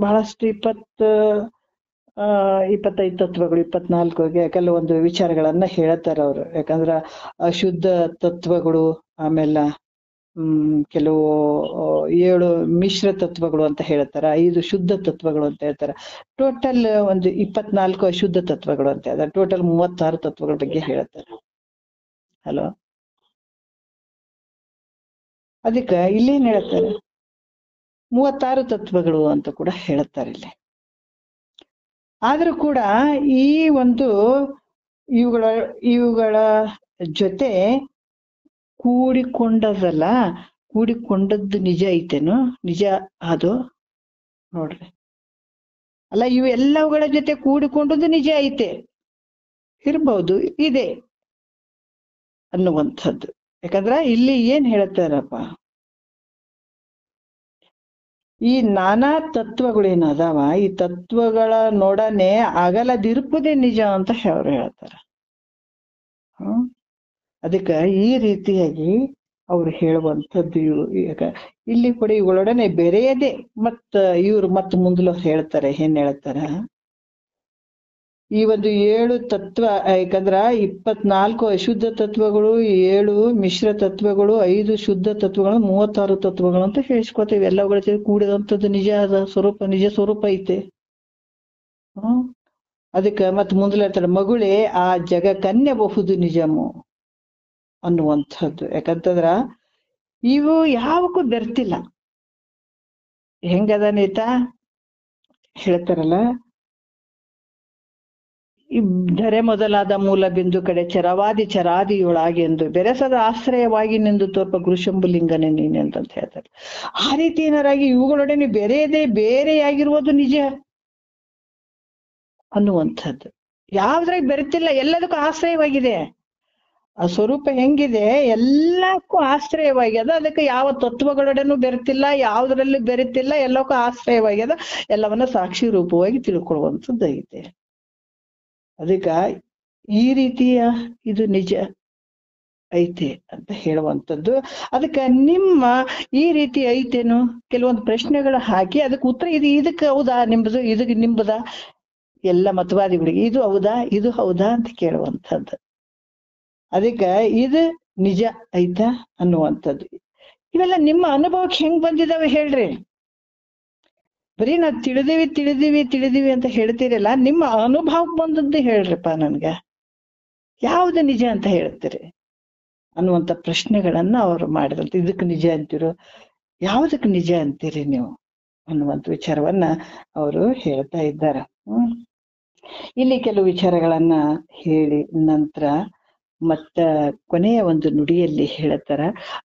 Speaker 1: ಬಹಳಷ್ಟು 25 ತತ್ವಗಳು 24 ಕೆಲವೊಂದು ವಿಚಾರಗಳನ್ನ ಹೇಳ್ತಾರ ಅವ್ರು. ಯಾಕಂದ್ರ ಅಶುದ್ಧ ತತ್ವಗಳು, ಆಮೇಲೆ ಕೆಲವು 7 ಮಿಶ್ರ ತತ್ವಗಳು ಅಂತ ಹೇಳ್ತಾರ, 5 ಶುದ್ಧ ತತ್ವಗಳು ಅಂತ ಹೇಳ್ತಾರ. ಟೋಟಲ್ ಒಂದು 24 ಅಶುದ್ಧ ತತ್ವಗಳು ಅಂತ ಹೇಳ್ತಾರೆ. ಟೋಟಲ್ 36 ತತ್ವಗಳ ಬಗ್ಗೆ ಹೇಳ್ತಾರೆ. ಹಲೋ, ಅದಕ್ಕೆ ಇಲ್ಲೇನ್ ಹೇಳ್ತಾರೆ, 36 ತತ್ವಗಳು ಅಂತ ಕೂಡ ಹೇಳ್ತಾರೆ ಇಲ್ಲಿ. ಆದ್ರೂ ಕೂಡ ಈ ಒಂದು ಇವುಗಳ ಜೊತೆ ಕೂಡಿಕೊಂಡದ್ದು ನಿಜ ಐತೇನು? ನಿಜ ಅದು ನೋಡ್ರಿ. ಅಲ್ಲ, ಇವು ಎಲ್ಲವುಗಳ ಜೊತೆ ಕೂಡಿಕೊಂಡದ್ದು ನಿಜ ಐತೆ, ಇರ್ಬಹುದು, ಇದೆ ಅನ್ನುವಂಥದ್ದು. ಯಾಕಂದ್ರ ಇಲ್ಲಿ ಏನ್ ಹೇಳ್ತಾರಪ್ಪ, ಈ ನಾನಾ ತತ್ವಗಳೇನದಾವ, ಈ ತತ್ವಗಳ ನೋಡನೆ ಅಗಲದಿರುವುದೇ ನಿಜ ಅಂತ ಅವ್ರು ಹೇಳ್ತಾರ. ಅದಕ್ಕ ಈ ರೀತಿಯಾಗಿ ಅವ್ರು ಹೇಳುವಂಥದ್ದು ಇಲ್ಲಿ ಕೂಡ ಇವುಗಳೊಡನೆ ಬೆರೆಯದೆ ಇವ್ರು ಮುಂದಲು ಹೇಳ್ತಾರೆ. ಏನ್ ಹೇಳ್ತಾರ, ಈ ಒಂದು 7 ತತ್ವ, ಯಾಕಂದ್ರ 24 ಅಶುದ್ಧ ತತ್ವಗಳು, 7 ಮಿಶ್ರ ತತ್ವಗಳು, 5 ಶುದ್ಧ ತತ್ವಗಳು, 36 ತತ್ವಗಳು ಅಂತ ಹೇಳಿಸ್ಕೊತೇವೆ. ಎಲ್ಲವುಗಳ ಜೊತೆ ಕೂಡಿದಂಥದ್ದು ನಿಜ ಅದ ಸ್ವರೂಪ, ನಿಜ ಸ್ವರೂಪ ಐತೆ. ಅದಕ್ಕ ಮುಂದಲು ಹೇಳ್ತಾರೆ, ಮಗುಳೇ ಆ ಜಗಕ್ಕನ್ಯಬಹುದು ನಿಜಮು ಅನ್ನುವಂಥದ್ದು. ಯಾಕಂತಂದ್ರ ಇವು ಯಾವಕ್ಕೂ ಬೆರ್ತಿಲ್ಲ. ಹೆಂಗದ ನೇತಾ ಹೇಳ್ತಾರಲ್ಲ, ಧರೆ ಮೊದಲಾದ ಮೂಲ ಬಿಂದು ಕಡೆ ಚರವಾದಿ ಚರಾದಿಯೊಳಗೆಂದು ಬೆರೆಸದ ಆಶ್ರಯವಾಗಿ ನಿಂದು ತೋರ್ಪ ಗುರುಶಂಭುಲಿಂಗನೇ ನೀನೆ ಅಂತ ಹೇಳ್ತಾರೆ. ಆ ರೀತಿ ಏನಾರಾಗಿ ಇವುಗಳೊಡನೆ ಬೇರೆಯಾಗಿರುವುದು ನಿಜ ಅನ್ನುವಂಥದ್ದು. ಯಾವ್ದ್ರಾಗ ಬೆರೆತಿಲ್ಲ, ಎಲ್ಲದಕ್ಕೂ ಆಶ್ರಯವಾಗಿದೆ. ಆ ಸ್ವರೂಪ ಹೆಂಗಿದೆ, ಎಲ್ಲಕ್ಕೂ ಆಶ್ರಯವಾಗ್ಯದ. ಅದಕ್ಕೆ ಯಾವ ತತ್ವಗಳೊಡನೂ ಬೆರೆತಿಲ್ಲ, ಯಾವ್ದ್ರಲ್ಲಿ ಬೆರೆತಿಲ್ಲ, ಎಲ್ಲಕ್ಕೂ ಆಶ್ರಯವಾಗ್ಯದ. ಎಲ್ಲವನ್ನ ಸಾಕ್ಷಿ ರೂಪವಾಗಿ ತಿಳ್ಕೊಳ್ಳುವಂಥದ್ದು ಐತೆ. ಅದಕ್ಕ ಈ ರೀತಿಯ ಇದು ನಿಜ ಐತೆ ಅಂತ ಹೇಳುವಂಥದ್ದು. ಅದಕ್ಕ ನಿಮ್ಮ ಈ ರೀತಿ ಐತೇನು, ಕೆಲವೊಂದು ಪ್ರಶ್ನೆಗಳು ಹಾಕಿ ಅದಕ್ಕೆ ಉತ್ತರ ಇದಕ್ಕೆ ಹೌದಾ ನಿಂಬುದು, ಇದಕ್ಕೆ ನಿಂಬುದ, ಎಲ್ಲ ಮತವಾದಿಗಳಿಗೆ ಇದು ಹೌದಾ ಅಂತ ಕೇಳುವಂಥದ್ದು. ಅದಕ್ಕ ಇದು ನಿಜ ಐತಾ ಅನ್ನುವಂಥದ್ದು. ಇವೆಲ್ಲ ನಿಮ್ಮ ಅನುಭವಕ್ಕೆ ಹೆಂಗ್ ಬಂದಿದಾವೆ ಹೇಳ್ರಿ. ಬರೀ ನಾವ್ ತಿಳಿದೀವಿ ಅಂತ ಹೇಳ್ತೀರಲ್ಲ, ನಿಮ್ಮ ಅನುಭವಕ್ಕೆ ಬಂದದ್ದು ಹೇಳ್ರಿಪ್ಪ ನನ್ಗ. ಯಾವ್ದು ನಿಜ ಅಂತ ಹೇಳ್ತೀರಿ ಅನ್ನುವಂಥ ಪ್ರಶ್ನೆಗಳನ್ನ ಅವ್ರು ಮಾಡಿದಂತ. ಇದಕ್ಕೆ ನಿಜ ಅಂತೀರೋ, ಯಾವ್ದಕ್ಕೆ ನಿಜ ಅಂತೀರಿ ನೀವು ಅನ್ನುವಂಥ ವಿಚಾರವನ್ನ ಅವರು ಹೇಳ್ತಾ ಇದ್ದಾರೆ. ಇಲ್ಲಿ ಕೆಲವು ವಿಚಾರಗಳನ್ನ ಹೇಳಿ ನಂತರ ಕೊನೆಯ ಒಂದು ನುಡಿಯಲ್ಲಿ ಹೇಳ್ತಾರ.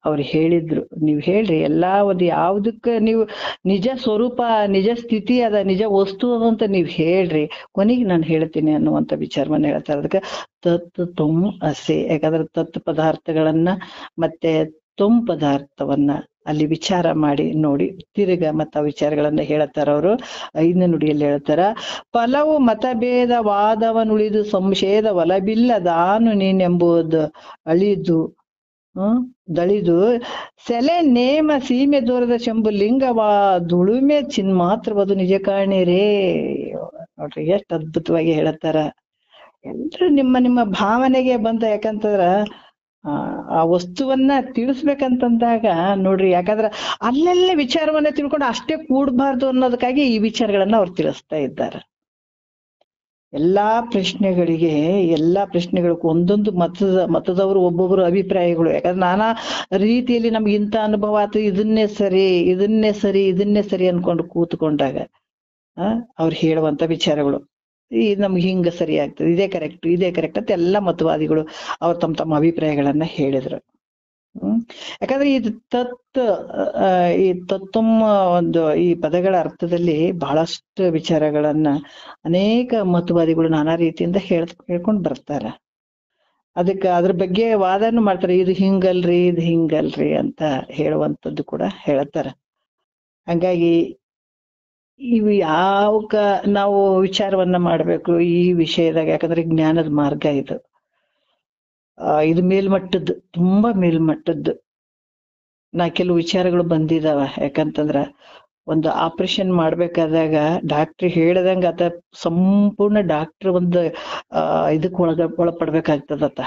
Speaker 1: ಅವ್ರು ಹೇಳಿದ್ರು, ನೀವ್ ಹೇಳ್ರಿ ಎಲ್ಲಾ ಒಂದು ಯಾವ್ದಕ್ಕ ನೀವು ನಿಜ ಸ್ವರೂಪ, ನಿಜ ಸ್ಥಿತಿ ಅದ, ನಿಜ ವಸ್ತು ಅದಂತ ನೀವ್ ಹೇಳ್ರಿ, ಕೊನೆಗೆ ನಾನು ಹೇಳ್ತೀನಿ ಅನ್ನುವಂಥ ವಿಚಾರವನ್ನ ಹೇಳ್ತಾರ. ಅದಕ್ಕೆ ತತ್ ತೊಮ್ ಅಸೆ. ಯಾಕಂದ್ರೆ ತತ್ ಪದಾರ್ಥಗಳನ್ನ ಮತ್ತೆ ತೊಮ್ ಪದಾರ್ಥವನ್ನ ಅಲ್ಲಿ ವಿಚಾರ ಮಾಡಿ ನೋಡಿ ತಿರುಗ ಆ ವಿಚಾರಗಳನ್ನ ಹೇಳ್ತಾರ. ಅವರು 5ನೇ ನುಡಿಯಲ್ಲಿ ಹೇಳ್ತಾರ, ಫಲವು ಮತಭೇದ ವಾದವನುಳಿದು ಸಂಶಯದ ಒಲಬಿಲ್ಲದಾನು ನೀನೆಂಬುದು ದಳಿದು ಸೆಲೆ ನೇಮ ಸೀಮೆ ದೂರದ ಶಂಭು ಲಿಂಗವಾ ದುಳುಮೆ ಚಿನ್ಮಾತ್ರವದು ನಿಜ ಕಾಣಿರೇ. ನೋಡ್ರಿ ಎಷ್ಟು ಅದ್ಭುತವಾಗಿ ಹೇಳ್ತಾರ. ಎಲ್ರು ನಿಮ್ಮ ಭಾವನೆಗೆ ಬಂದ. ಯಾಕಂತಂದ್ರ ಆ ವಸ್ತುವನ್ನ ತಿಳಿಸ್ಬೇಕಂತಂದಾಗ ನೋಡ್ರಿ, ಯಾಕಂದ್ರ ಅಲ್ಲೆಲ್ಲೇ ವಿಚಾರವನ್ನ ತಿಳ್ಕೊಂಡು ಅಷ್ಟೇ ಕೂಡಬಾರ್ದು ಅನ್ನೋದಕ್ಕಾಗಿ ಈ ವಿಚಾರಗಳನ್ನ ಅವ್ರು ತಿಳಿಸ್ತಾ ಇದ್ದಾರೆ. ಎಲ್ಲಾ ಪ್ರಶ್ನೆಗಳಿಗೂ ಒಂದೊಂದು ಮತದವರು ಒಬ್ಬೊಬ್ರು ಅಭಿಪ್ರಾಯಗಳು. ಯಾಕಂದ್ರೆ ನಾನಾ ರೀತಿಯಲ್ಲಿ ನಮ್ಗೆ ಇಂಥ ಅನುಭವ ಆಯ್ತು, ಇದನ್ನೇ ಸರಿ ಅನ್ಕೊಂಡು ಕೂತ್ಕೊಂಡಾಗ ಅವ್ರು ಹೇಳುವಂತ ವಿಚಾರಗಳು ನಮ್ಗೆ ಹಿಂಗ ಸರಿ ಆಗ್ತದೆ, ಇದೇ ಕರೆಕ್ಟ್ ಅಂತ ಎಲ್ಲಾ ಮತವಾದಿಗಳು ಅವ್ರು ತಮ್ಮ ಅಭಿಪ್ರಾಯಗಳನ್ನ ಹೇಳಿದ್ರು. ಯಾಕಂದ್ರೆ ಈ ತತ್ವಮ್ಮ ಒಂದು ಈ ಪದಗಳ ಅರ್ಥದಲ್ಲಿ ಬಹಳಷ್ಟು ವಿಚಾರಗಳನ್ನ ಅನೇಕ ಮತವಾದಿಗಳು ನಾನಾ ರೀತಿಯಿಂದ ಹೇಳ್ಕೊಂಡ್ ಬರ್ತಾರ. ಅದ್ರ ಬಗ್ಗೆ ವಾದನೂ ಮಾಡ್ತಾರೆ. ಇದು ಹಿಂಗಲ್ರಿ ಅಂತ ಹೇಳುವಂಥದ್ದು ಕೂಡ ಹೇಳ್ತಾರ. ಹಂಗಾಗಿ ಇವು ಯಾವಕ್ಕ ನಾವು ವಿಚಾರವನ್ನ ಮಾಡ್ಬೇಕು ಈ ವಿಷಯದಾಗ, ಯಾಕಂದ್ರೆ ಜ್ಞಾನದ ಮಾರ್ಗ ಇದು ಮೇಲ್ಮಟ್ಟದ್ದು, ತುಂಬಾ ಮೇಲ್ಮಟ್ಟದ್ದು. ಕೆಲವು ವಿಚಾರಗಳು ಬಂದಿದಾವ. ಯಾಕಂತಂದ್ರ ಒಂದು ಆಪರೇಷನ್ ಮಾಡ್ಬೇಕಾದಾಗ ಡಾಕ್ಟ್ರ್ ಹೇಳ್ದಂಗ ಆತ ಸಂಪೂರ್ಣ ಡಾಕ್ಟ್ರ್ ಒಂದು ಇದಕ್ ಒಳಪಡ್ಬೇಕಾಗ್ತದತ್ತ.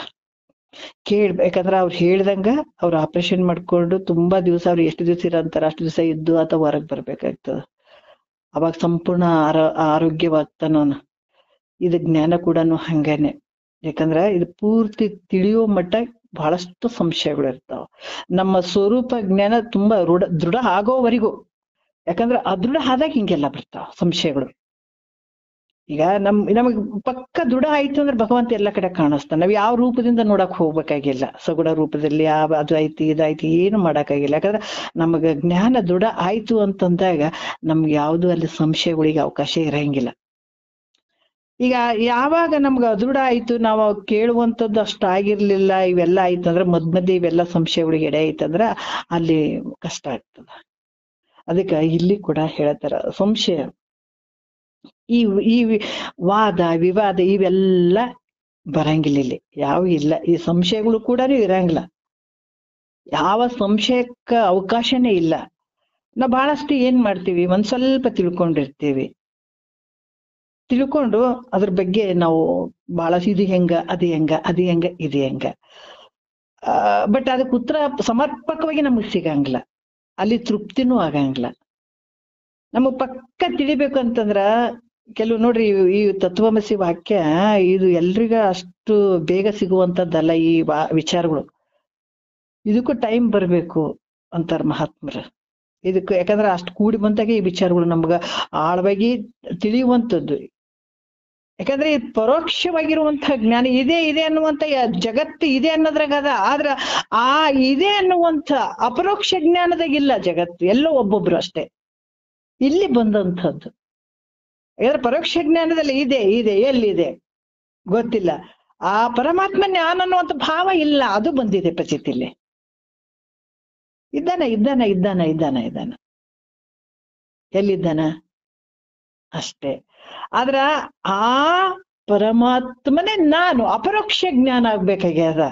Speaker 1: ಯಾಕಂದ್ರ ಅವ್ರು ಹೇಳ್ದಂಗ ಅವ್ರು ಆಪರೇಷನ್ ಮಾಡ್ಕೊಂಡು ತುಂಬಾ ದಿವಸ ಅವ್ರು ಎಷ್ಟು ದಿವಸ ಇರಂತಾರ ಅಷ್ಟು ದಿವಸ ಇದ್ದು ಆತ ಹೊರಗ್ ಬರ್ಬೇಕಾಗ್ತದ. ಅವಾಗ ಸಂಪೂರ್ಣ ಆರೋಗ್ಯವಾಗ್ತಾನವನು. ಇದು ಜ್ಞಾನ ಕೂಡ ಹಂಗೇನೆ. ಯಾಕಂದ್ರ ಇದು ಪೂರ್ತಿ ತಿಳಿಯೋ ಮಟ್ಟ ಬಹಳಷ್ಟು ಸಂಶಯಗಳು ಇರ್ತಾವ. ನಮ್ಮ ಸ್ವರೂಪ ಜ್ಞಾನ ತುಂಬಾ ದೃಢ ಆಗೋವರೆಗೂ. ಯಾಕಂದ್ರ ಅದೃಢ ಆದಾಗ ಹಿಂಗೆಲ್ಲ ಬರ್ತಾವ ಸಂಶಯಗಳು. ಈಗ ನಮಗ್ ಪಕ್ಕ ದೃಢ ಆಯ್ತು ಅಂದ್ರೆ ಭಗವಂತ ಎಲ್ಲ ಕಡೆ ಕಾಣಿಸ್ತಾನ. ನಾವ್ ಯಾವ ರೂಪದಿಂದ ನೋಡಕ್ ಹೋಗ್ಬೇಕಾಗಿಲ್ಲ. ಸಗುಣ ರೂಪದಲ್ಲಿ ಅದು ಐತಿ ಇದಾಯ್ತಿ ಏನು ಮಾಡಕ್ಕಾಗಿಲ್ಲ. ಯಾಕಂದ್ರೆ ನಮಗ ಜ್ಞಾನ ದೃಢ ಆಯ್ತು ಅಂತಂದಾಗ ನಮ್ಗೆ ಯಾವ್ದು ಅಲ್ಲಿ ಸಂಶಯಗಳಿಗೆ ಅವಕಾಶ ಇರಂಗಿಲ್ಲ. ಈಗ ಯಾವಾಗ ನಮ್ಗ ಅದೃಢ ಆಯ್ತು, ನಾವು ಕೇಳುವಂಥದ್ದು ಅಷ್ಟ ಆಗಿರ್ಲಿಲ್ಲ, ಇವೆಲ್ಲ ಆಯ್ತಂದ್ರ ಮಧ್ಯೆ ಇವೆಲ್ಲ ಸಂಶಯಗಳಿಗೆ ಎಡೆ ಆಯ್ತಂದ್ರ ಅಲ್ಲಿ ಕಷ್ಟ ಆಗ್ತದ. ಅದಕ್ಕ ಇಲ್ಲಿ ಕೂಡ ಹೇಳ್ತಾರ ಸಂಶಯ, ಈ ವಾದ ವಿವಾದ ಇವೆಲ್ಲ ಬರಂಗಿಲ್ಲ ಇಲ್ಲಿ. ಯಾವ ಇಲ್ಲ, ಈ ಸಂಶಯಗಳು ಕೂಡ ಇರಂಗಿಲ್ಲ. ಯಾವ ಸಂಶಯಕ್ಕ ಅವಕಾಶನೇ ಇಲ್ಲ. ನಾವು ಬಹಳಷ್ಟು ಏನ್ ಮಾಡ್ತೀವಿ, ಒಂದ್ ಸ್ವಲ್ಪ ತಿಳ್ಕೊಂಡಿರ್ತೀವಿ. ತಿಳ್ಕೊಂಡು ಅದ್ರ ಬಗ್ಗೆ ನಾವು ಬಹಳ ಇದು ಹೆಂಗ ಅದು ಹೆಂಗ ಇದು ಹೆಂಗ ಬಟ್ ಅದಕ್ಕೆ ಉತ್ತರ ಸಮರ್ಪಕವಾಗಿ ನಮಗ್ ಸಿಗಂಗಿಲ್ಲ. ಅಲ್ಲಿ ತೃಪ್ತಿನೂ ಆಗಂಗಿಲ್ಲ. ನಮಗ್ ಪಕ್ಕ ತಿಳಿಬೇಕು ಅಂತಂದ್ರ ಕೆಲವು ನೋಡ್ರಿ, ಈ ತತ್ವಮಸಿ ವಾಕ್ಯ ಇದು ಎಲ್ರಿಗ ಅಷ್ಟು ಬೇಗ ಸಿಗುವಂತದ್ದಲ್ಲ. ಈ ವಿಚಾರಗಳು ಇದಕ್ಕೂ ಟೈಮ್ ಬರ್ಬೇಕು ಅಂತಾರ ಮಹಾತ್ಮರು. ಇದಕ್ಕೆ ಯಾಕಂದ್ರೆ ಅಷ್ಟು ಕೂಡಿ ಬಂದಾಗ ಈ ವಿಚಾರಗಳು ನಮ್ಗ ಆಳವಾಗಿ ತಿಳಿಯುವಂಥದ್ದು. ಯಾಕಂದ್ರೆ ಈ ಪರೋಕ್ಷವಾಗಿರುವಂತಹ ಜ್ಞಾನ ಇದೆ ಅನ್ನುವಂತ ಜಗತ್ತು ಇದೆ ಅನ್ನೋದ್ರಾಗ ಅದ. ಆದ್ರ ಆ ಇದೆ ಅನ್ನುವಂಥ ಅಪರೋಕ್ಷ ಜ್ಞಾನದಾಗಿಲ್ಲ ಜಗತ್ತು. ಎಲ್ಲೋ ಒಬ್ಬೊಬ್ರು ಅಷ್ಟೇ ಇಲ್ಲಿ ಬಂದಂಥದ್ದು. ಯಾಕಂದ್ರೆ ಪರೋಕ್ಷ ಜ್ಞಾನದಲ್ಲಿ ಇದೆ ಎಲ್ಲಿದೆ ಗೊತ್ತಿಲ್ಲ. ಆ ಪರಮಾತ್ಮ ಜ್ಞಾನ ಅನ್ನುವಂಥ ಭಾವ ಇಲ್ಲ, ಅದು ಬಂದಿದೆ ಪ್ರಚಿತಿಯಲ್ಲಿ. ಇದ್ದಾನ ಎಲ್ಲಿದ್ದಾನ ಅಷ್ಟೇ. ಆದ್ರ ಆ ಪರಮಾತ್ಮನೇ ನಾನು ಅಪರೋಕ್ಷ ಜ್ಞಾನ ಆಗ್ಬೇಕಾಗ್ಯದ.